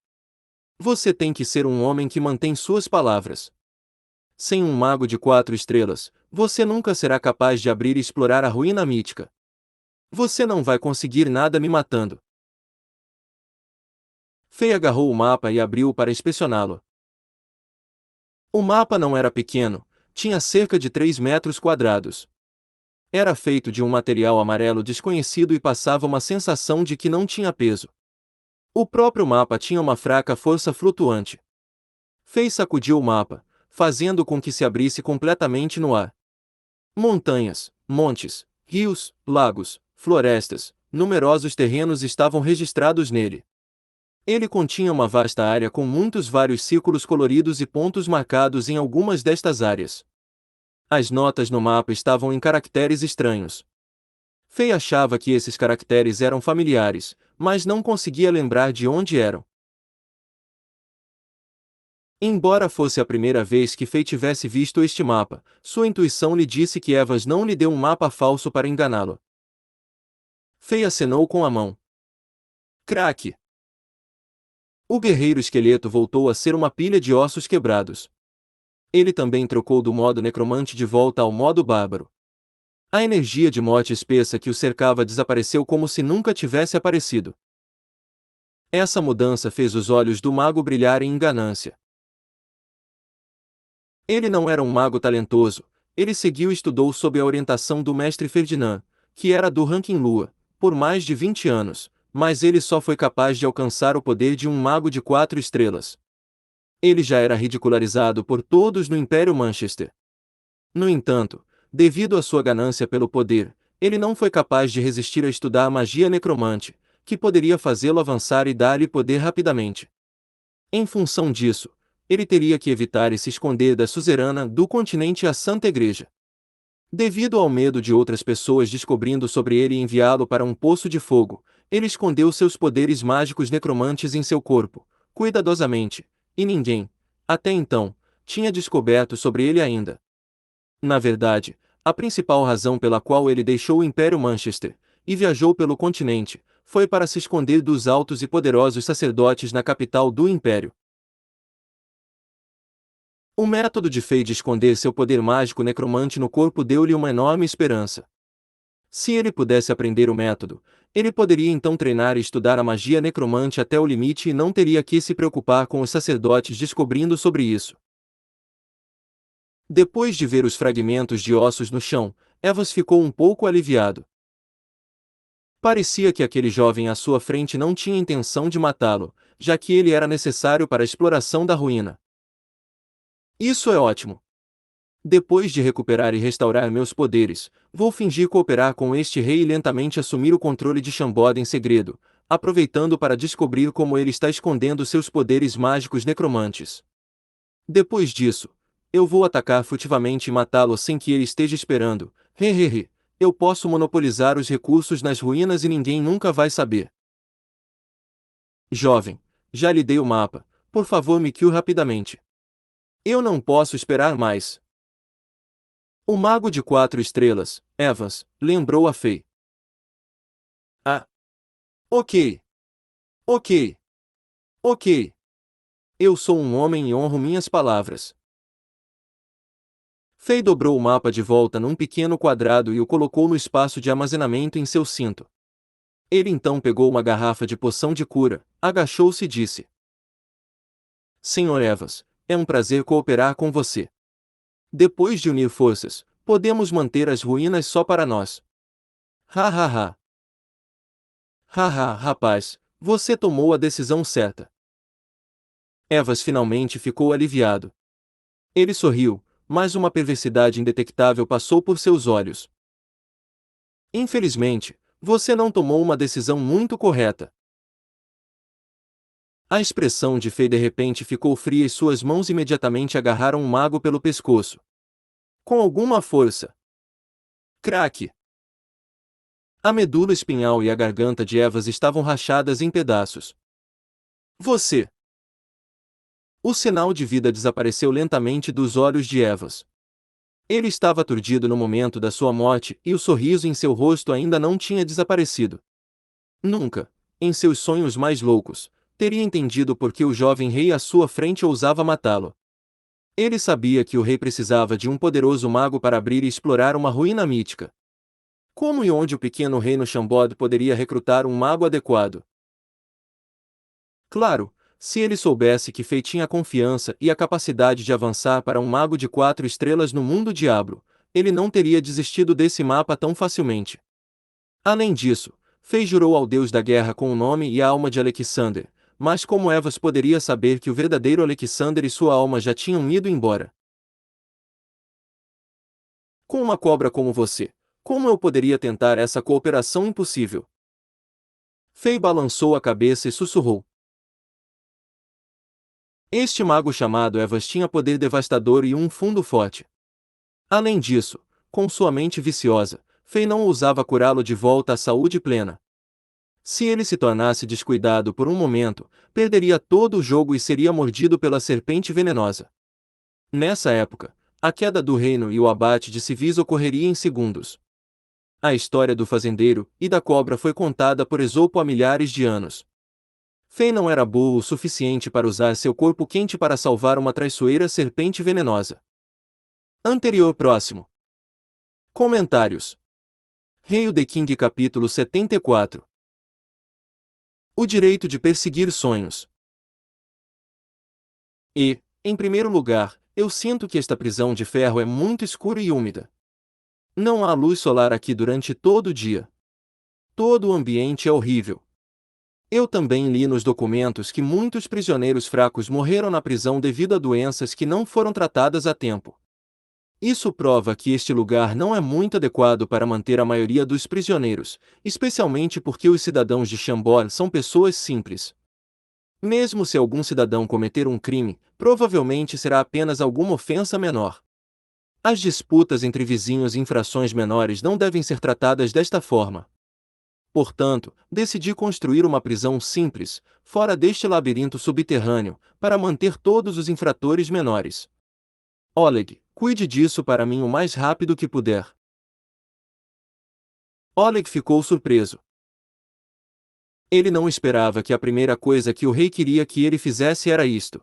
Speaker 1: Você tem que ser um homem que mantém suas palavras. Sem um mago de 4 estrelas, você nunca será capaz de abrir e explorar a ruína mítica. Você não vai conseguir nada me matando. Fei agarrou o mapa e abriu-o para inspecioná-lo. O mapa não era pequeno, tinha cerca de 3 metros quadrados. Era feito de um material amarelo desconhecido e passava uma sensação de que não tinha peso. O próprio mapa tinha uma fraca força flutuante. Fei sacudiu o mapa, fazendo com que se abrisse completamente no ar. Montanhas, montes, rios, lagos, florestas, numerosos terrenos estavam registrados nele. Ele continha uma vasta área com muitos vários círculos coloridos e pontos marcados em algumas destas áreas. As notas no mapa estavam em caracteres estranhos. Fei achava que esses caracteres eram familiares, mas não conseguia lembrar de onde eram. Embora fosse a primeira vez que Fei tivesse visto este mapa, sua intuição lhe disse que Evans não lhe deu um mapa falso para enganá-lo. Fei acenou com a mão. Craque! O guerreiro esqueleto voltou a ser uma pilha de ossos quebrados. Ele também trocou do modo necromante de volta ao modo bárbaro. A energia de morte espessa que o cercava desapareceu como se nunca tivesse aparecido. Essa mudança fez os olhos do mago brilharem em ganância. Ele não era um mago talentoso, ele seguiu e estudou sob a orientação do mestre Ferdinand, que era do ranking Lua, por mais de 20 anos, mas ele só foi capaz de alcançar o poder de um mago de 4 estrelas. Ele já era ridicularizado por todos no Império Manchester. No entanto, devido à sua ganância pelo poder, ele não foi capaz de resistir a estudar a magia necromante, que poderia fazê-lo avançar e dar-lhe poder rapidamente. Em função disso, ele teria que evitar e se esconder da suzerana do continente à Santa Igreja. Devido ao medo de outras pessoas descobrindo sobre ele e enviá-lo para um poço de fogo, ele escondeu seus poderes mágicos necromantes em seu corpo, cuidadosamente, e ninguém, até então, tinha descoberto sobre ele ainda. Na verdade, a principal razão pela qual ele deixou o Império Manchester e viajou pelo continente foi para se esconder dos altos e poderosos sacerdotes na capital do Império. O método de Fei de esconder seu poder mágico necromante no corpo deu-lhe uma enorme esperança. Se ele pudesse aprender o método, ele poderia então treinar e estudar a magia necromante até o limite e não teria que se preocupar com os sacerdotes descobrindo sobre isso. Depois de ver os fragmentos de ossos no chão, Evans ficou um pouco aliviado. Parecia que aquele jovem à sua frente não tinha intenção de matá-lo, já que ele era necessário para a exploração da ruína. Isso é ótimo. Depois de recuperar e restaurar meus poderes, vou fingir cooperar com este rei e lentamente assumir o controle de Chambord em segredo, aproveitando para descobrir como ele está escondendo seus poderes mágicos necromantes. Depois disso, eu vou atacar furtivamente e matá-lo sem que ele esteja esperando. Hehehe, eu posso monopolizar os recursos nas ruínas e ninguém nunca vai saber. Jovem, já lhe dei o mapa, por favor me kill rapidamente. Eu não posso esperar mais. O mago de 4 estrelas, Evans, lembrou a Fei. Ah. Ok. Ok. Ok. Eu sou um homem e honro minhas palavras. Fei dobrou o mapa de volta num pequeno quadrado e o colocou no espaço de armazenamento em seu cinto. Ele então pegou uma garrafa de poção de cura, agachou-se e disse: Senhor Evans, é um prazer cooperar com você. Depois de unir forças, podemos manter as ruínas só para nós. Ha ha ha. Haha, rapaz, você tomou a decisão certa. Evans finalmente ficou aliviado. Ele sorriu, mas uma perversidade indetectável passou por seus olhos. Infelizmente, você não tomou uma decisão muito correta. A expressão de Fei de repente ficou fria e suas mãos imediatamente agarraram o mago pelo pescoço. Com alguma força. Craque! A medula espinhal e a garganta de Evans estavam rachadas em pedaços. Você! O sinal de vida desapareceu lentamente dos olhos de Evans. Ele estava aturdido no momento da sua morte e o sorriso em seu rosto ainda não tinha desaparecido. Nunca, em seus sonhos mais loucos, teria entendido por que o jovem rei à sua frente ousava matá-lo. Ele sabia que o rei precisava de um poderoso mago para abrir e explorar uma ruína mítica. Como e onde o pequeno reino Chambord poderia recrutar um mago adequado? Claro, se ele soubesse que Fei tinha a confiança e a capacidade de avançar para um mago de 4 estrelas no mundo diablo, ele não teria desistido desse mapa tão facilmente. Além disso, Fei jurou ao deus da guerra com o nome e a alma de Alexander, mas como Evas poderia saber que o verdadeiro Alexander e sua alma já tinham ido embora? Com uma cobra como você, como eu poderia tentar essa cooperação impossível? Fei balançou a cabeça e sussurrou. Este mago chamado Evas tinha poder devastador e um fundo forte. Além disso, com sua mente viciosa, Fei não ousava curá-lo de volta à saúde plena. Se ele se tornasse descuidado por um momento, perderia todo o jogo e seria mordido pela serpente venenosa. Nessa época, a queda do reino e o abate de civis ocorreria em segundos. A história do fazendeiro e da cobra foi contada por Esopo há milhares de anos. Fei não era burro o suficiente para usar seu corpo quente para salvar uma traiçoeira serpente venenosa. Anterior próximo. Comentários. Rei the King capítulo 74. O direito de perseguir sonhos. Em primeiro lugar, eu sinto que esta prisão de ferro é muito escura e úmida. Não há luz solar aqui durante todo o dia. Todo o ambiente é horrível. Eu também li nos documentos que muitos prisioneiros fracos morreram na prisão devido a doenças que não foram tratadas a tempo. Isso prova que este lugar não é muito adequado para manter a maioria dos prisioneiros, especialmente porque os cidadãos de Chambord são pessoas simples. Mesmo se algum cidadão cometer um crime, provavelmente será apenas alguma ofensa menor. As disputas entre vizinhos e infrações menores não devem ser tratadas desta forma. Portanto, decidi construir uma prisão simples, fora deste labirinto subterrâneo, para manter todos os infratores menores. Oleg, cuide disso para mim o mais rápido que puder. Oleg ficou surpreso. Ele não esperava que a primeira coisa que o rei queria que ele fizesse era isto.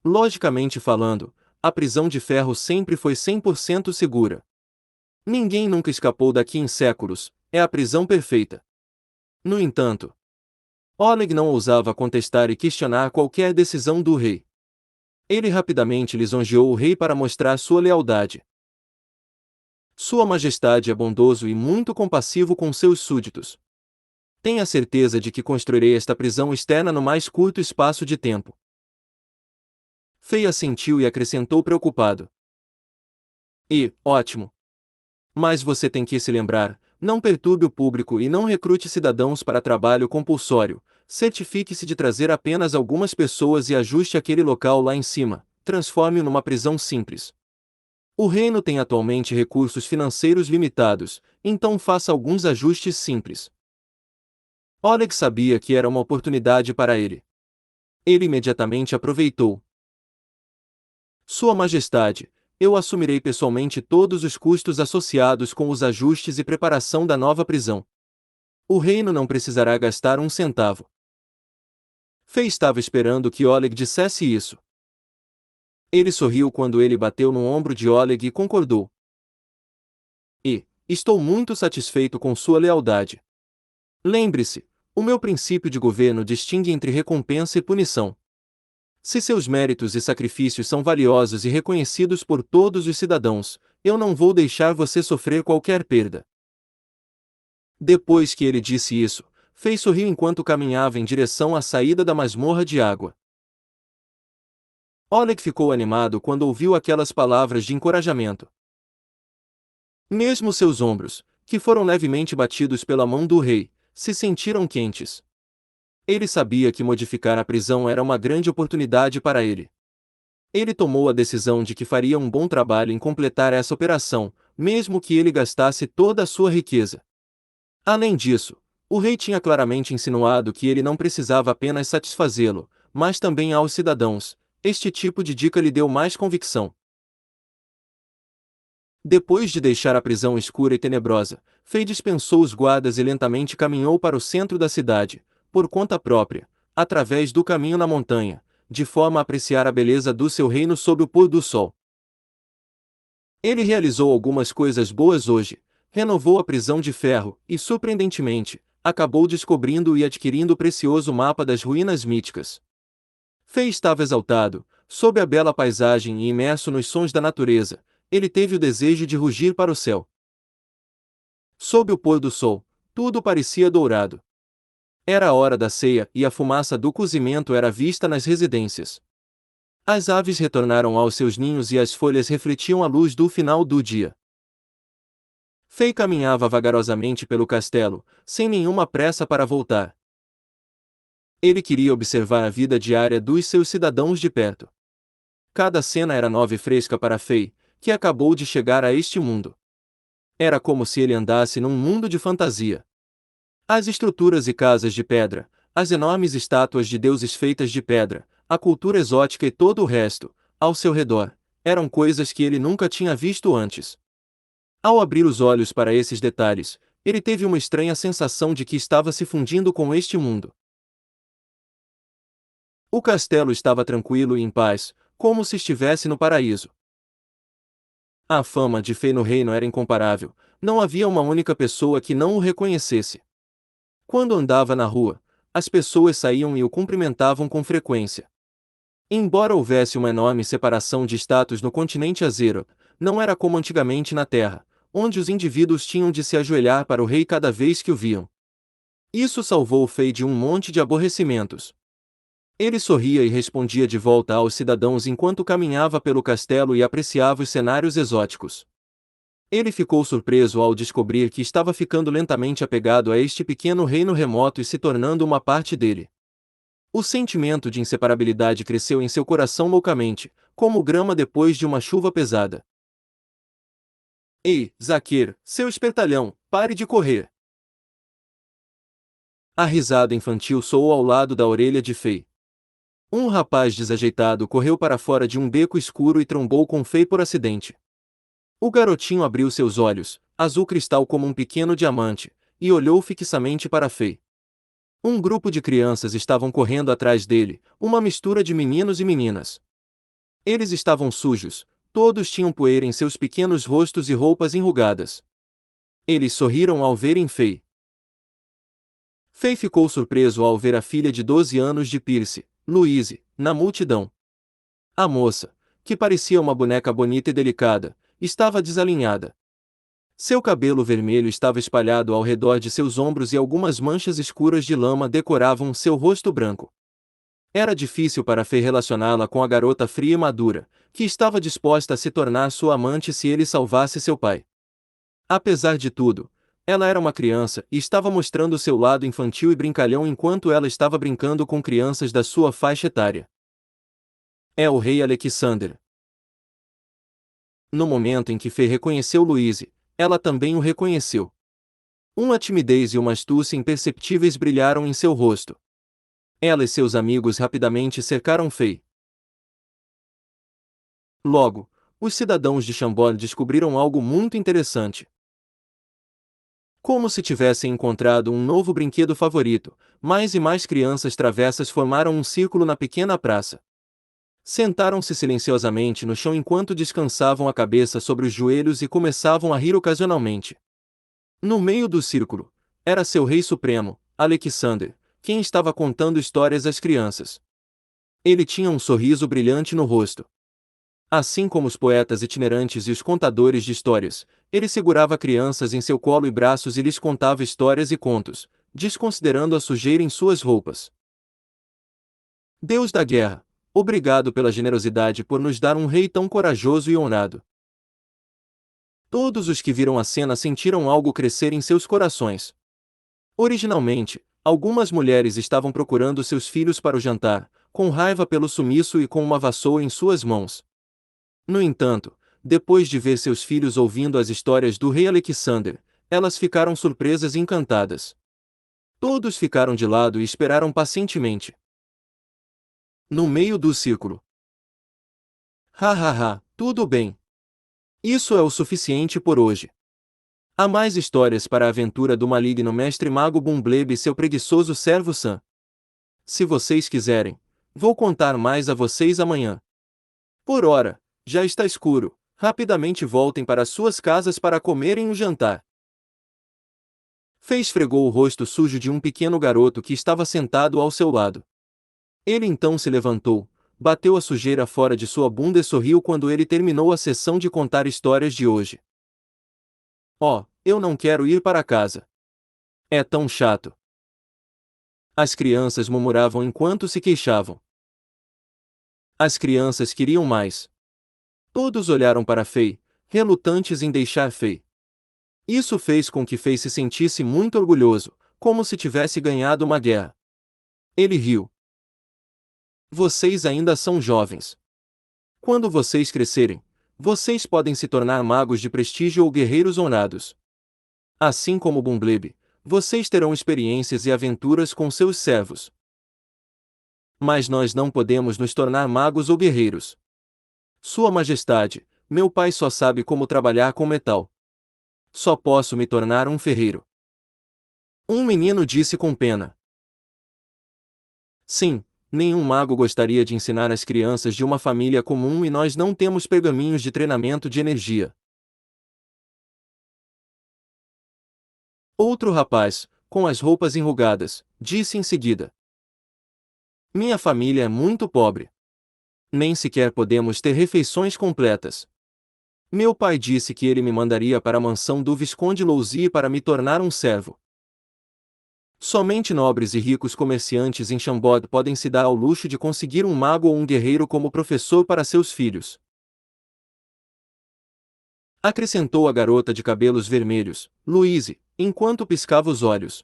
Speaker 1: Logicamente falando, a prisão de ferro sempre foi 100% segura. Ninguém nunca escapou daqui em séculos, é a prisão perfeita. No entanto, Oleg não ousava contestar e questionar qualquer decisão do rei. Ele rapidamente lisonjeou o rei para mostrar sua lealdade. Sua Majestade é bondoso e muito compassivo com seus súditos. Tenha certeza de que construirei esta prisão externa no mais curto espaço de tempo. Fei assentiu e acrescentou preocupado. Ótimo. Mas você tem que se lembrar, não perturbe o público e não recrute cidadãos para trabalho compulsório, certifique-se de trazer apenas algumas pessoas e ajuste aquele local lá em cima, transforme-o numa prisão simples. O reino tem atualmente recursos financeiros limitados, então faça alguns ajustes simples. Oleg sabia que era uma oportunidade para ele. Ele imediatamente aproveitou. Sua Majestade, eu assumirei pessoalmente todos os custos associados com os ajustes e preparação da nova prisão. O reino não precisará gastar um centavo. Fei estava esperando que Oleg dissesse isso. Ele sorriu quando ele bateu no ombro de Oleg e concordou. Estou muito satisfeito com sua lealdade. Lembre-se, o meu princípio de governo distingue entre recompensa e punição. Se seus méritos e sacrifícios são valiosos e reconhecidos por todos os cidadãos, eu não vou deixar você sofrer qualquer perda. Depois que ele disse isso, Fei sorriu enquanto caminhava em direção à saída da masmorra de água. Oleg ficou animado quando ouviu aquelas palavras de encorajamento. Mesmo seus ombros, que foram levemente batidos pela mão do rei, se sentiram quentes. Ele sabia que modificar a prisão era uma grande oportunidade para ele. Ele tomou a decisão de que faria um bom trabalho em completar essa operação, mesmo que ele gastasse toda a sua riqueza. Além disso, o rei tinha claramente insinuado que ele não precisava apenas satisfazê-lo, mas também aos cidadãos. Este tipo de dica lhe deu mais convicção. Depois de deixar a prisão escura e tenebrosa, Fei dispensou os guardas e lentamente caminhou para o centro da cidade, por conta própria, através do caminho na montanha, de forma a apreciar a beleza do seu reino sob o pôr do sol. Ele realizou algumas coisas boas hoje, renovou a prisão de ferro e, surpreendentemente, acabou descobrindo e adquirindo o precioso mapa das ruínas míticas. Fei estava exaltado, sob a bela paisagem e imerso nos sons da natureza. Ele teve o desejo de rugir para o céu. Sob o pôr do sol, tudo parecia dourado. Era a hora da ceia e a fumaça do cozimento era vista nas residências. As aves retornaram aos seus ninhos e as folhas refletiam a luz do final do dia. Fei caminhava vagarosamente pelo castelo, sem nenhuma pressa para voltar. Ele queria observar a vida diária dos seus cidadãos de perto. Cada cena era nova e fresca para Fei, que acabou de chegar a este mundo. Era como se ele andasse num mundo de fantasia. As estruturas e casas de pedra, as enormes estátuas de deuses feitas de pedra, a cultura exótica e todo o resto, ao seu redor, eram coisas que ele nunca tinha visto antes. Ao abrir os olhos para esses detalhes, ele teve uma estranha sensação de que estava se fundindo com este mundo. O castelo estava tranquilo e em paz, como se estivesse no paraíso. A fama de Fei no reino era incomparável, não havia uma única pessoa que não o reconhecesse. Quando andava na rua, as pessoas saíam e o cumprimentavam com frequência. Embora houvesse uma enorme separação de status no continente Azero, não era como antigamente na Terra, onde os indivíduos tinham de se ajoelhar para o rei cada vez que o viam. Isso salvou Fei de um monte de aborrecimentos. Ele sorria e respondia de volta aos cidadãos enquanto caminhava pelo castelo e apreciava os cenários exóticos. Ele ficou surpreso ao descobrir que estava ficando lentamente apegado a este pequeno reino remoto e se tornando uma parte dele. O sentimento de inseparabilidade cresceu em seu coração loucamente, como grama depois de uma chuva pesada. Ei, Zaquer, seu espertalhão, pare de correr! A risada infantil soou ao lado da orelha de Fei. Um rapaz desajeitado correu para fora de um beco escuro e trombou com Fei por acidente. O garotinho abriu seus olhos, azul cristal como um pequeno diamante, e olhou fixamente para Fei. Um grupo de crianças estavam correndo atrás dele, uma mistura de meninos e meninas. Eles estavam sujos, todos tinham poeira em seus pequenos rostos e roupas enrugadas. Eles sorriram ao verem Fei. Fei ficou surpreso ao ver a filha de 12 anos de Pierce, Louise, na multidão. A moça, que parecia uma boneca bonita e delicada, estava desalinhada. Seu cabelo vermelho estava espalhado ao redor de seus ombros e algumas manchas escuras de lama decoravam seu rosto branco. Era difícil para Fei relacioná-la com a garota fria e madura, que estava disposta a se tornar sua amante se ele salvasse seu pai. Apesar de tudo, ela era uma criança e estava mostrando seu lado infantil e brincalhão enquanto ela estava brincando com crianças da sua faixa etária. É o rei Alexander. No momento em que Fei reconheceu Louise, ela também o reconheceu. Uma timidez e uma astúcia imperceptíveis brilharam em seu rosto. Ela e seus amigos rapidamente cercaram Fei. Logo, os cidadãos de Chambord descobriram algo muito interessante. Como se tivessem encontrado um novo brinquedo favorito, mais e mais crianças travessas formaram um círculo na pequena praça. Sentaram-se silenciosamente no chão enquanto descansavam a cabeça sobre os joelhos e começavam a rir ocasionalmente. No meio do círculo, era seu rei supremo, Alexander, quem estava contando histórias às crianças. Ele tinha um sorriso brilhante no rosto. Assim como os poetas itinerantes e os contadores de histórias, ele segurava crianças em seu colo e braços e lhes contava histórias e contos, desconsiderando a sujeira em suas roupas. Deus da guerra, obrigado pela generosidade por nos dar um rei tão corajoso e honrado. Todos os que viram a cena sentiram algo crescer em seus corações. Originalmente, algumas mulheres estavam procurando seus filhos para o jantar, com raiva pelo sumiço e com uma vassoura em suas mãos. No entanto, depois de ver seus filhos ouvindo as histórias do rei Alexander, elas ficaram surpresas e encantadas. Todos ficaram de lado e esperaram pacientemente. No meio do círculo. Ha ha ha, tudo bem. Isso é o suficiente por hoje. Há mais histórias para a aventura do maligno mestre mago Bumblebee e seu preguiçoso servo Sam. Se vocês quiserem, vou contar mais a vocês amanhã. Por ora, já está escuro. Rapidamente voltem para suas casas para comerem o jantar. Fei esfregou o rosto sujo de um pequeno garoto que estava sentado ao seu lado. Ele então se levantou, bateu a sujeira fora de sua bunda e sorriu quando ele terminou a sessão de contar histórias de hoje. Oh, eu não quero ir para casa. É tão chato. As crianças murmuravam enquanto se queixavam. As crianças queriam mais. Todos olharam para Fei, relutantes em deixar Fei. Isso fez com que Fei se sentisse muito orgulhoso, como se tivesse ganhado uma guerra. Ele riu. Vocês ainda são jovens. Quando vocês crescerem, vocês podem se tornar magos de prestígio ou guerreiros honrados. Assim como Bumblebee, vocês terão experiências e aventuras com seus servos. Mas nós não podemos nos tornar magos ou guerreiros. Sua Majestade, meu pai só sabe como trabalhar com metal. Só posso me tornar um ferreiro. Um menino disse com pena. Sim, nenhum mago gostaria de ensinar as crianças de uma família comum e nós não temos pergaminhos de treinamento de energia. Outro rapaz, com as roupas enrugadas, disse em seguida. Minha família é muito pobre. Nem sequer podemos ter refeições completas. Meu pai disse que ele me mandaria para a mansão do Visconde Lousie para me tornar um servo. Somente nobres e ricos comerciantes em Chambord podem se dar ao luxo de conseguir um mago ou um guerreiro como professor para seus filhos. Acrescentou a garota de cabelos vermelhos, Louise, enquanto piscava os olhos.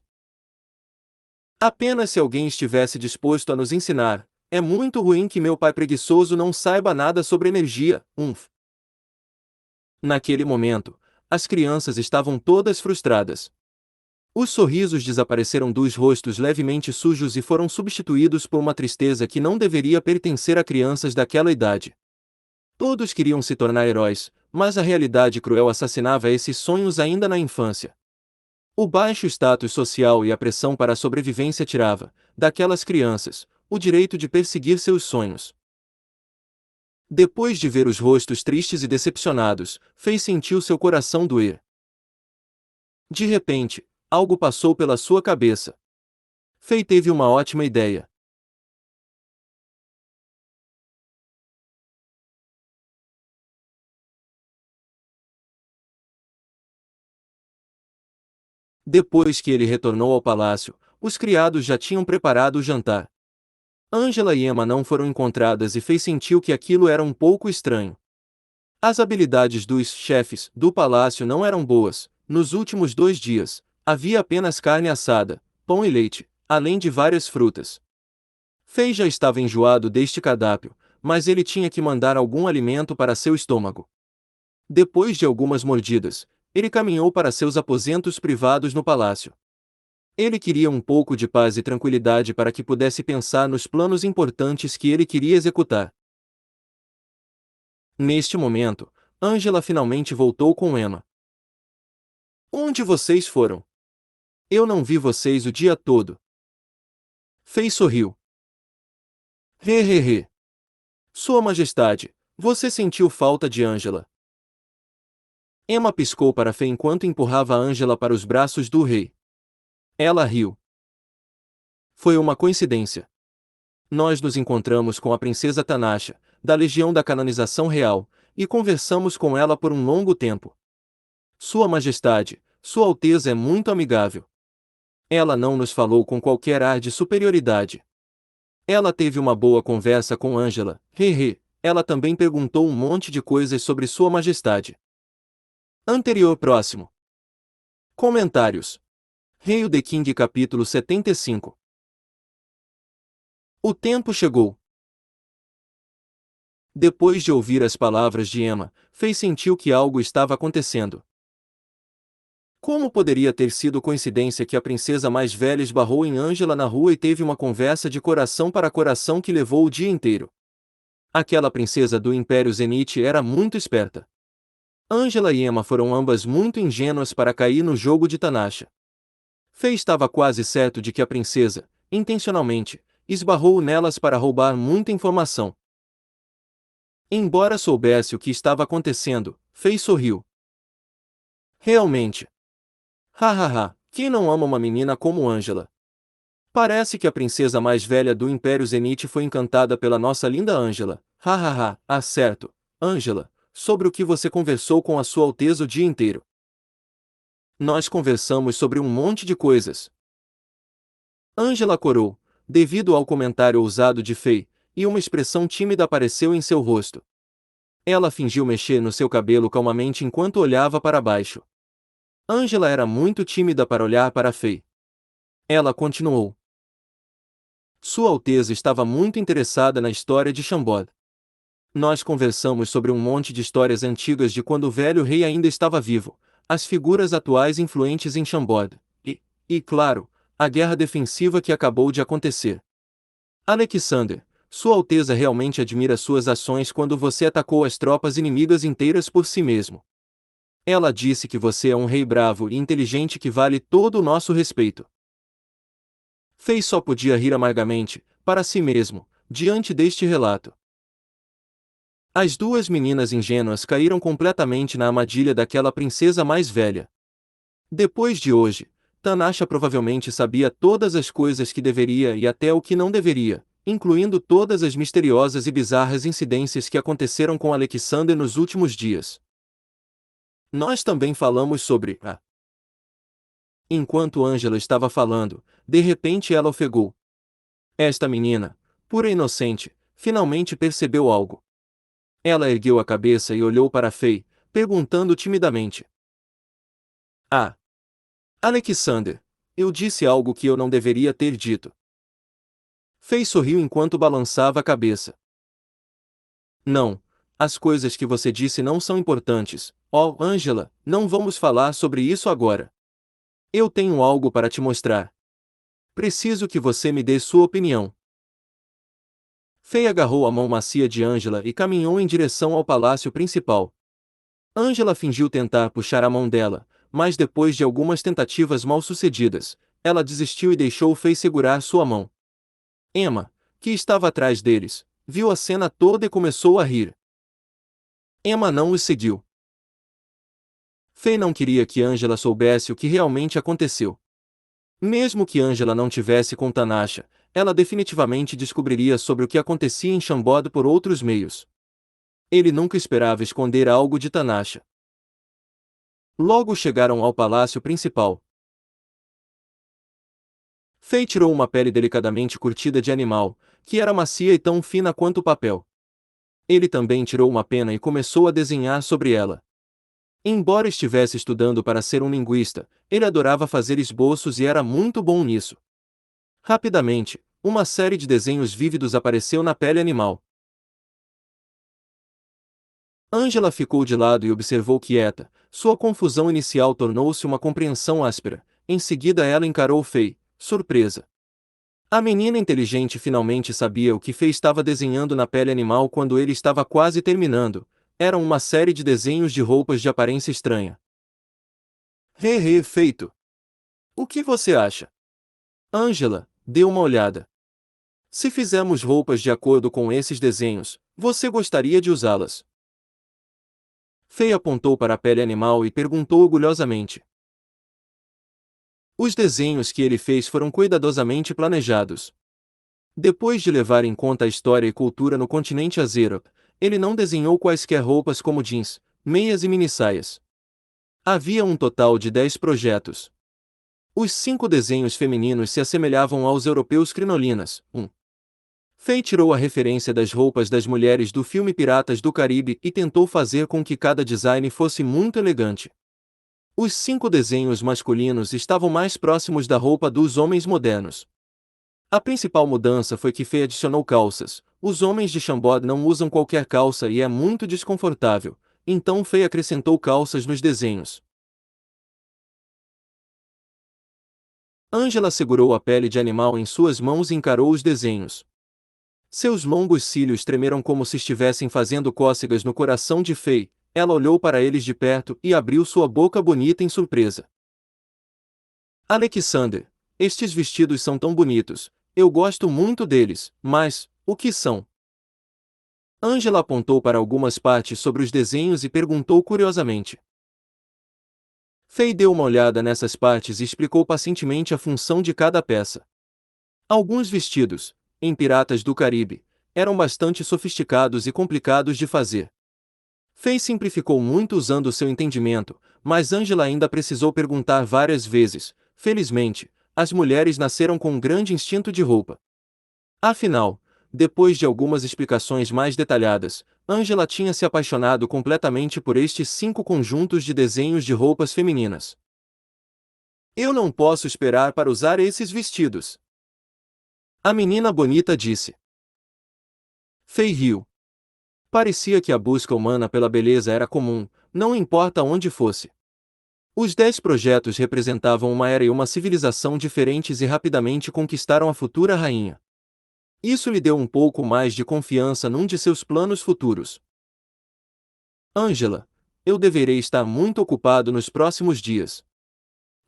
Speaker 1: Apenas se alguém estivesse disposto a nos ensinar. É muito ruim que meu pai preguiçoso não saiba nada sobre energia. Naquele momento, as crianças estavam todas frustradas. Os sorrisos desapareceram dos rostos levemente sujos e foram substituídos por uma tristeza que não deveria pertencer a crianças daquela idade. Todos queriam se tornar heróis, mas a realidade cruel assassinava esses sonhos ainda na infância. O baixo status social e a pressão para a sobrevivência tirava, daquelas crianças, o direito de perseguir seus sonhos. Depois de ver os rostos tristes e decepcionados, fez sentir seu coração doer. De repente, algo passou pela sua cabeça. Fei teve uma ótima ideia. Depois que ele retornou ao palácio, os criados já tinham preparado o jantar. Angela e Emma não foram encontradas e Fei sentiu que aquilo era um pouco estranho. As habilidades dos chefes do palácio não eram boas. Nos últimos 2 dias, havia apenas carne assada, pão e leite, além de várias frutas. Fei já estava enjoado deste cardápio, mas ele tinha que mandar algum alimento para seu estômago. Depois de algumas mordidas, ele caminhou para seus aposentos privados no palácio. Ele queria um pouco de paz e tranquilidade para que pudesse pensar nos planos importantes que ele queria executar. Neste momento, Angela finalmente voltou com Emma. Onde vocês foram? Eu não vi vocês o dia todo. Fei sorriu. He. Sua Majestade, você sentiu falta de Angela? Emma piscou para Fei enquanto empurrava Angela para os braços do rei. Ela riu. Foi uma coincidência. Nós nos encontramos com a princesa Tanasha, da Legião da Canonização Real, e conversamos com ela por um longo tempo. Sua Majestade, Sua Alteza é muito amigável. Ela não nos falou com qualquer ar de superioridade. Ela teve uma boa conversa com Angela. Ela também perguntou um monte de coisas sobre Sua Majestade. Anterior próximo. Comentários. Rei the King capítulo 75. O tempo chegou. Depois de ouvir as palavras de Emma, Fei sentiu que algo estava acontecendo. Como poderia ter sido coincidência que a princesa mais velha esbarrou em Angela na rua e teve uma conversa de coração para coração que levou o dia inteiro? Aquela princesa do Império Zenith era muito esperta. Angela e Emma foram ambas muito ingênuas para cair no jogo de Tanasha. Fei estava quase certo de que a princesa, intencionalmente, esbarrou nelas para roubar muita informação. Embora soubesse o que estava acontecendo, Fei sorriu. Realmente. Hahaha, quem não ama uma menina como Angela? Parece que a princesa mais velha do Império Zenith foi encantada pela nossa linda Angela. Hahaha, certo, Angela, sobre o que você conversou com a Sua Alteza o dia inteiro. Nós conversamos sobre um monte de coisas. Angela corou, devido ao comentário ousado de Fei, e uma expressão tímida apareceu em seu rosto. Ela fingiu mexer no seu cabelo calmamente enquanto olhava para baixo. Angela era muito tímida para olhar para Fei. Ela continuou. Sua Alteza estava muito interessada na história de Chambord. Nós conversamos sobre um monte de histórias antigas de quando o velho rei ainda estava vivo, as figuras atuais influentes em Chambord, claro, a guerra defensiva que acabou de acontecer. Alexander, Sua Alteza realmente admira suas ações quando você atacou as tropas inimigas inteiras por si mesmo. Ela disse que você é um rei bravo e inteligente que vale todo o nosso respeito. Fei só podia rir amargamente, para si mesmo, diante deste relato. As duas meninas ingênuas caíram completamente na armadilha daquela princesa mais velha. Depois de hoje, Tanasha provavelmente sabia todas as coisas que deveria e até o que não deveria, incluindo todas as misteriosas e bizarras incidências que aconteceram com Alexander nos últimos dias. Nós também falamos sobre a. Enquanto Angela estava falando, de repente ela ofegou. Esta menina, pura e inocente, finalmente percebeu algo. Ela ergueu a cabeça e olhou para Fei, perguntando timidamente. Ah! Alexander, eu disse algo que eu não deveria ter dito. Fei sorriu enquanto balançava a cabeça. Não, as coisas que você disse não são importantes. Oh, Angela, não vamos falar sobre isso agora. Eu tenho algo para te mostrar. Preciso que você me dê sua opinião. Fei agarrou a mão macia de Angela e caminhou em direção ao palácio principal. Angela fingiu tentar puxar a mão dela, mas depois de algumas tentativas mal-sucedidas, ela desistiu e deixou Fei segurar sua mão. Emma, que estava atrás deles, viu a cena toda e começou a rir. Emma não os seguiu. Fei não queria que Angela soubesse o que realmente aconteceu. Mesmo que Angela não tivesse com Tanasha, ela definitivamente descobriria sobre o que acontecia em Chambord por outros meios. Ele nunca esperava esconder algo de Tanasha. Logo chegaram ao palácio principal. Fei tirou uma pele delicadamente curtida de animal, que era macia e tão fina quanto o papel. Ele também tirou uma pena e começou a desenhar sobre ela. Embora estivesse estudando para ser um linguista, ele adorava fazer esboços e era muito bom nisso. Rapidamente, uma série de desenhos vívidos apareceu na pele animal. Angela ficou de lado e observou quieta. Sua confusão inicial tornou-se uma compreensão áspera. Em seguida ela encarou Fei, surpresa. A menina inteligente finalmente sabia o que Fei estava desenhando na pele animal quando ele estava quase terminando. Eram uma série de desenhos de roupas de aparência estranha. Feito. O que você acha? Angela, dê uma olhada. Se fizermos roupas de acordo com esses desenhos, você gostaria de usá-las? Fei apontou para a pele animal e perguntou orgulhosamente. Os desenhos que ele fez foram cuidadosamente planejados. Depois de levar em conta a história e cultura no continente Azeroth, ele não desenhou quaisquer roupas como jeans, meias e minissaias. Havia um total de 10 projetos. Os 5 desenhos femininos se assemelhavam aos europeus crinolinas. Fei tirou a referência das roupas das mulheres do filme Piratas do Caribe e tentou fazer com que cada design fosse muito elegante. Os 5 desenhos masculinos estavam mais próximos da roupa dos homens modernos. A principal mudança foi que Fei adicionou calças. Os homens de Chambord não usam qualquer calça e é muito desconfortável, então Fei acrescentou calças nos desenhos. Angela segurou a pele de animal em suas mãos e encarou os desenhos. Seus longos cílios tremeram como se estivessem fazendo cócegas no coração de Fei, Ela olhou para eles de perto e abriu sua boca bonita em surpresa. Alexander, estes vestidos são tão bonitos. Eu gosto muito deles, mas, o que são? Angela apontou para algumas partes sobre os desenhos e perguntou curiosamente. Faye deu uma olhada nessas partes e explicou pacientemente a função de cada peça. Alguns vestidos, em Piratas do Caribe, eram bastante sofisticados e complicados de fazer. Faye simplificou muito usando seu entendimento, mas Angela ainda precisou perguntar várias vezes. Felizmente, as mulheres nasceram com um grande instinto de roupa. Afinal, depois de algumas explicações mais detalhadas, Angela tinha se apaixonado completamente por estes 5 conjuntos de desenhos de roupas femininas. Eu não posso esperar para usar esses vestidos. A menina bonita disse. Faye riu. Parecia que a busca humana pela beleza era comum, não importa onde fosse. Os 10 projetos representavam uma era e uma civilização diferentes e rapidamente conquistaram a futura rainha. Isso lhe deu um pouco mais de confiança num de seus planos futuros. Angela, eu deverei estar muito ocupado nos próximos dias.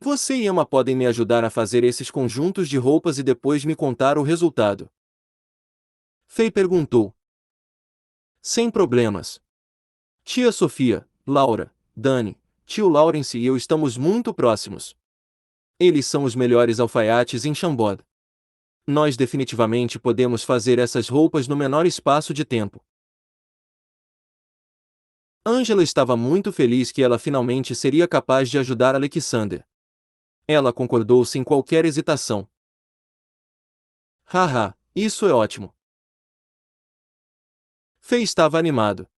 Speaker 1: Você e Emma podem me ajudar a fazer esses conjuntos de roupas e depois me contar o resultado. Faye perguntou. Sem problemas. Tia Sofia, Laura, Dani, tio Lawrence e eu estamos muito próximos. Eles são os melhores alfaiates em Chambord. Nós definitivamente podemos fazer essas roupas no menor espaço de tempo. Angela estava muito feliz que ela finalmente seria capaz de ajudar Alexander. Ela concordou sem qualquer hesitação. Haha, isso é ótimo. Faye estava animado.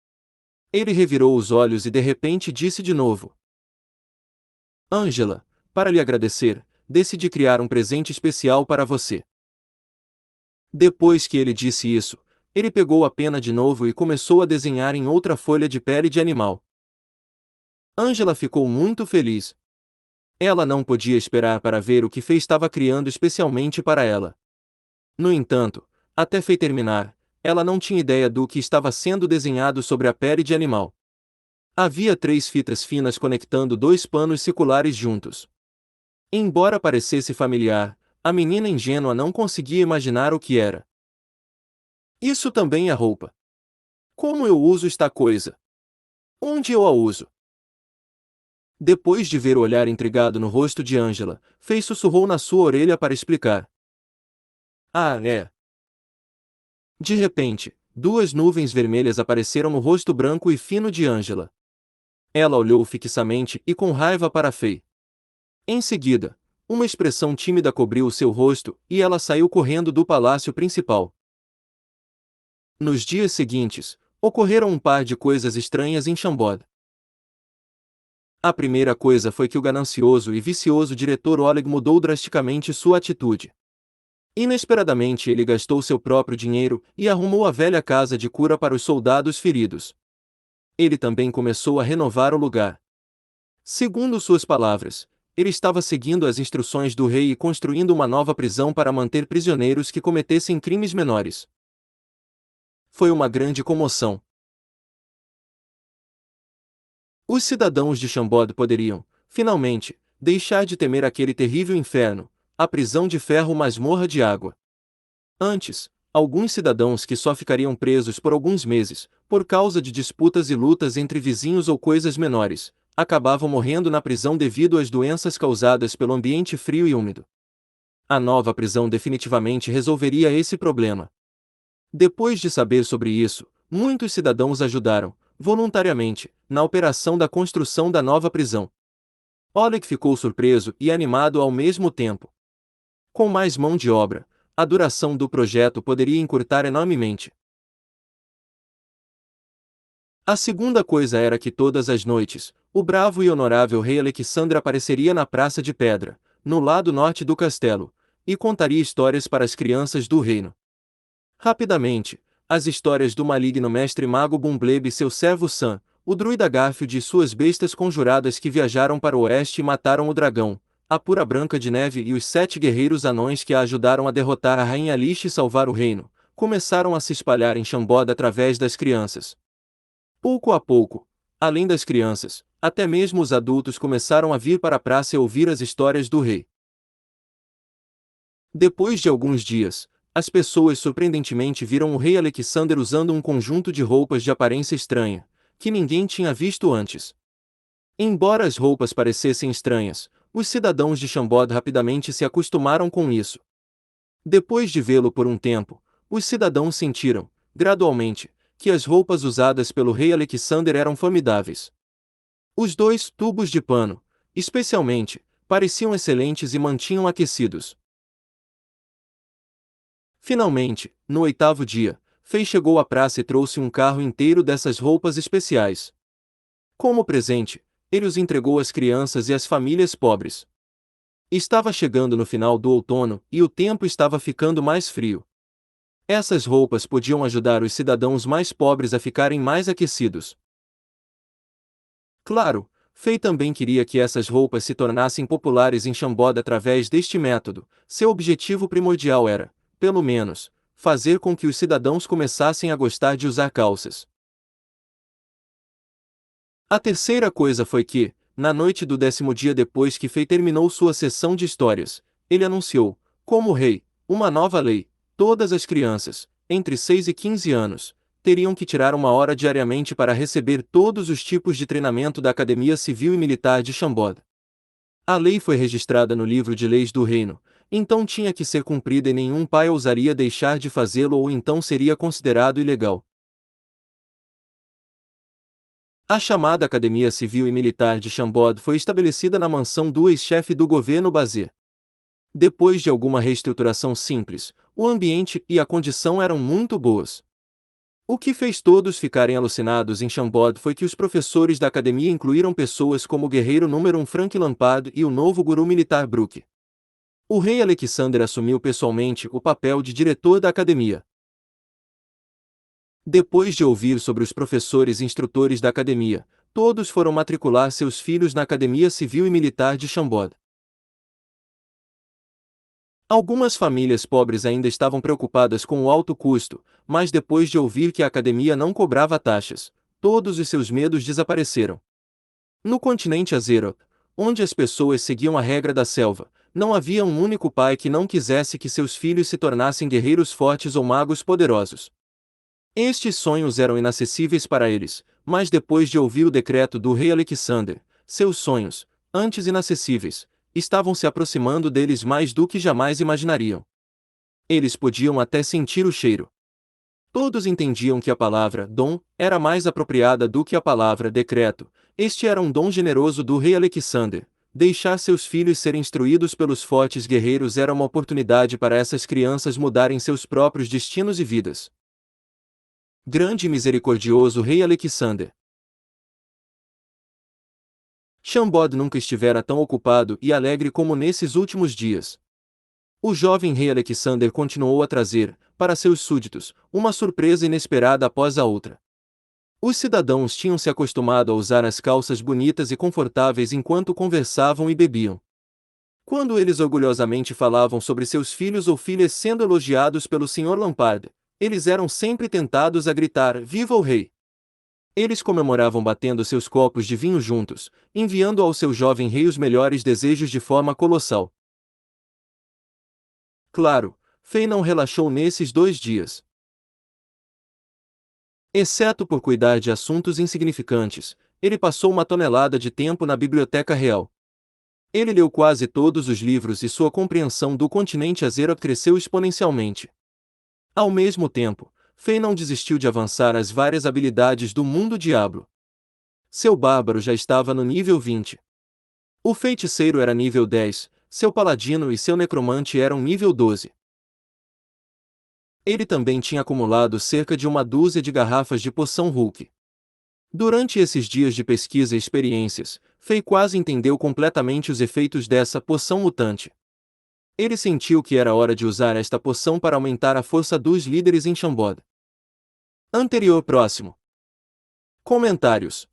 Speaker 1: Ele revirou os olhos e de repente disse de novo. Angela, para lhe agradecer, decidi criar um presente especial para você. Depois que ele disse isso, ele pegou a pena de novo e começou a desenhar em outra folha de pele de animal. Angela ficou muito feliz. Ela não podia esperar para ver o que Faye estava criando especialmente para ela. No entanto, até Faye terminar, ela não tinha ideia do que estava sendo desenhado sobre a pele de animal. Havia 3 fitas finas conectando 2 panos circulares juntos. Embora parecesse familiar, a menina ingênua não conseguia imaginar o que era. Isso também é roupa. Como eu uso esta coisa? Onde eu a uso? Depois de ver o olhar intrigado no rosto de Angela, Faye sussurrou na sua orelha para explicar. Ah, é. De repente, 2 nuvens vermelhas apareceram no rosto branco e fino de Angela. Ela olhou fixamente e com raiva para Faye. Em seguida, uma expressão tímida cobriu o seu rosto e ela saiu correndo do palácio principal. Nos dias seguintes, ocorreram um par de coisas estranhas em Chambord. A primeira coisa foi que o ganancioso e vicioso diretor Oleg mudou drasticamente sua atitude. Inesperadamente ele gastou seu próprio dinheiro e arrumou a velha casa de cura para os soldados feridos. Ele também começou a renovar o lugar. Segundo suas palavras, ele estava seguindo as instruções do rei e construindo uma nova prisão para manter prisioneiros que cometessem crimes menores. Foi uma grande comoção. Os cidadãos de Chambord poderiam, finalmente, deixar de temer aquele terrível inferno, a prisão de ferro masmorra de água. Antes, alguns cidadãos que só ficariam presos por alguns meses, por causa de disputas e lutas entre vizinhos ou coisas menores, acabavam morrendo na prisão devido às doenças causadas pelo ambiente frio e úmido. A nova prisão definitivamente resolveria esse problema. Depois de saber sobre isso, muitos cidadãos ajudaram, voluntariamente, na operação da construção da nova prisão. Oleg ficou surpreso e animado ao mesmo tempo. Com mais mão de obra, a duração do projeto poderia encurtar enormemente. A segunda coisa era que todas as noites, o bravo e honorável rei Alexandre apareceria na Praça de Pedra, no lado norte do castelo, e contaria histórias para as crianças do reino. Rapidamente, as histórias do maligno mestre mago Bumblebee e seu servo Sam, o druida Garfield e suas bestas conjuradas que viajaram para o oeste e mataram o dragão, a Pura Branca de Neve e os 7 guerreiros anões que a ajudaram a derrotar a Rainha Lich e salvar o reino, começaram a se espalhar em Chambord através das crianças. Pouco a pouco, Além das crianças, até mesmo os adultos começaram a vir para a praça e ouvir as histórias do rei. Depois de alguns dias, as pessoas surpreendentemente viram o rei Alexander usando um conjunto de roupas de aparência estranha, que ninguém tinha visto antes. Embora as roupas parecessem estranhas, os cidadãos de Chambord rapidamente se acostumaram com isso. Depois de vê-lo por um tempo, os cidadãos sentiram, gradualmente, que as roupas usadas pelo rei Alexander eram formidáveis. Os dois tubos de pano, especialmente, pareciam excelentes e mantinham aquecidos. Finalmente, no 8º dia, Fei chegou à praça e trouxe um carro inteiro dessas roupas especiais. Como presente, ele os entregou às crianças e às famílias pobres. Estava chegando no final do outono e o tempo estava ficando mais frio. Essas roupas podiam ajudar os cidadãos mais pobres a ficarem mais aquecidos. Claro, Fei também queria que essas roupas se tornassem populares em Chambord através deste método. Seu objetivo primordial era, pelo menos, fazer com que os cidadãos começassem a gostar de usar calças. A terceira coisa foi que, na noite do 10º dia depois que Fei terminou sua sessão de histórias, ele anunciou, como rei, uma nova lei: todas as crianças, entre 6 e 15 anos, teriam que tirar 1 hora diariamente para receber todos os tipos de treinamento da Academia Civil e Militar de Chambord. A lei foi registrada no livro de leis do reino, então tinha que ser cumprida e nenhum pai ousaria deixar de fazê-lo ou então seria considerado ilegal. A chamada Academia Civil e Militar de Chambord foi estabelecida na mansão do ex-chefe do governo Bazet. Depois de alguma reestruturação simples, o ambiente e a condição eram muito boas. O que fez todos ficarem alucinados em Chambord foi que os professores da academia incluíram pessoas como o guerreiro número 1 Frank Lampard e o novo guru militar Brooke. O rei Alexander assumiu pessoalmente o papel de diretor da academia. Depois de ouvir sobre os professores e instrutores da academia, todos foram matricular seus filhos na Academia Civil e Militar de Chambord. Algumas famílias pobres ainda estavam preocupadas com o alto custo, mas depois de ouvir que a academia não cobrava taxas, todos os seus medos desapareceram. No continente Azeroth, onde as pessoas seguiam a regra da selva, não havia um único pai que não quisesse que seus filhos se tornassem guerreiros fortes ou magos poderosos. Estes sonhos eram inacessíveis para eles, mas depois de ouvir o decreto do rei Alexander, seus sonhos, antes inacessíveis, estavam se aproximando deles mais do que jamais imaginariam. Eles podiam até sentir o cheiro. Todos entendiam que a palavra dom era mais apropriada do que a palavra decreto. Este era um dom generoso do rei Alexander. Deixar seus filhos serem instruídos pelos fortes guerreiros era uma oportunidade para essas crianças mudarem seus próprios destinos e vidas. Grande e misericordioso rei Alexander. Chambord nunca estivera tão ocupado e alegre como nesses últimos dias. O jovem rei Alexander continuou a trazer, para seus súditos, uma surpresa inesperada após a outra. Os cidadãos tinham se acostumado a usar as calças bonitas e confortáveis enquanto conversavam e bebiam. Quando eles orgulhosamente falavam sobre seus filhos ou filhas sendo elogiados pelo Sr. Lampard, eles eram sempre tentados a gritar: "Viva o rei!". Eles comemoravam batendo seus copos de vinho juntos, enviando ao seu jovem rei os melhores desejos de forma colossal. Claro, Fei não relaxou nesses 2 dias. Exceto por cuidar de assuntos insignificantes, ele passou 1 tonelada de tempo na biblioteca real. Ele leu quase todos os livros e sua compreensão do continente Azeroth cresceu exponencialmente. Ao mesmo tempo, Fei não desistiu de avançar as várias habilidades do mundo diablo. Seu bárbaro já estava no nível 20. O feiticeiro era nível 10, seu paladino e seu necromante eram nível 12. Ele também tinha acumulado cerca de 1 dúzia de garrafas de poção Hulk. Durante esses dias de pesquisa e experiências, Fei quase entendeu completamente os efeitos dessa poção mutante. Ele sentiu que era hora de usar esta poção para aumentar a força dos líderes em Chambord. Anterior próximo. Comentários.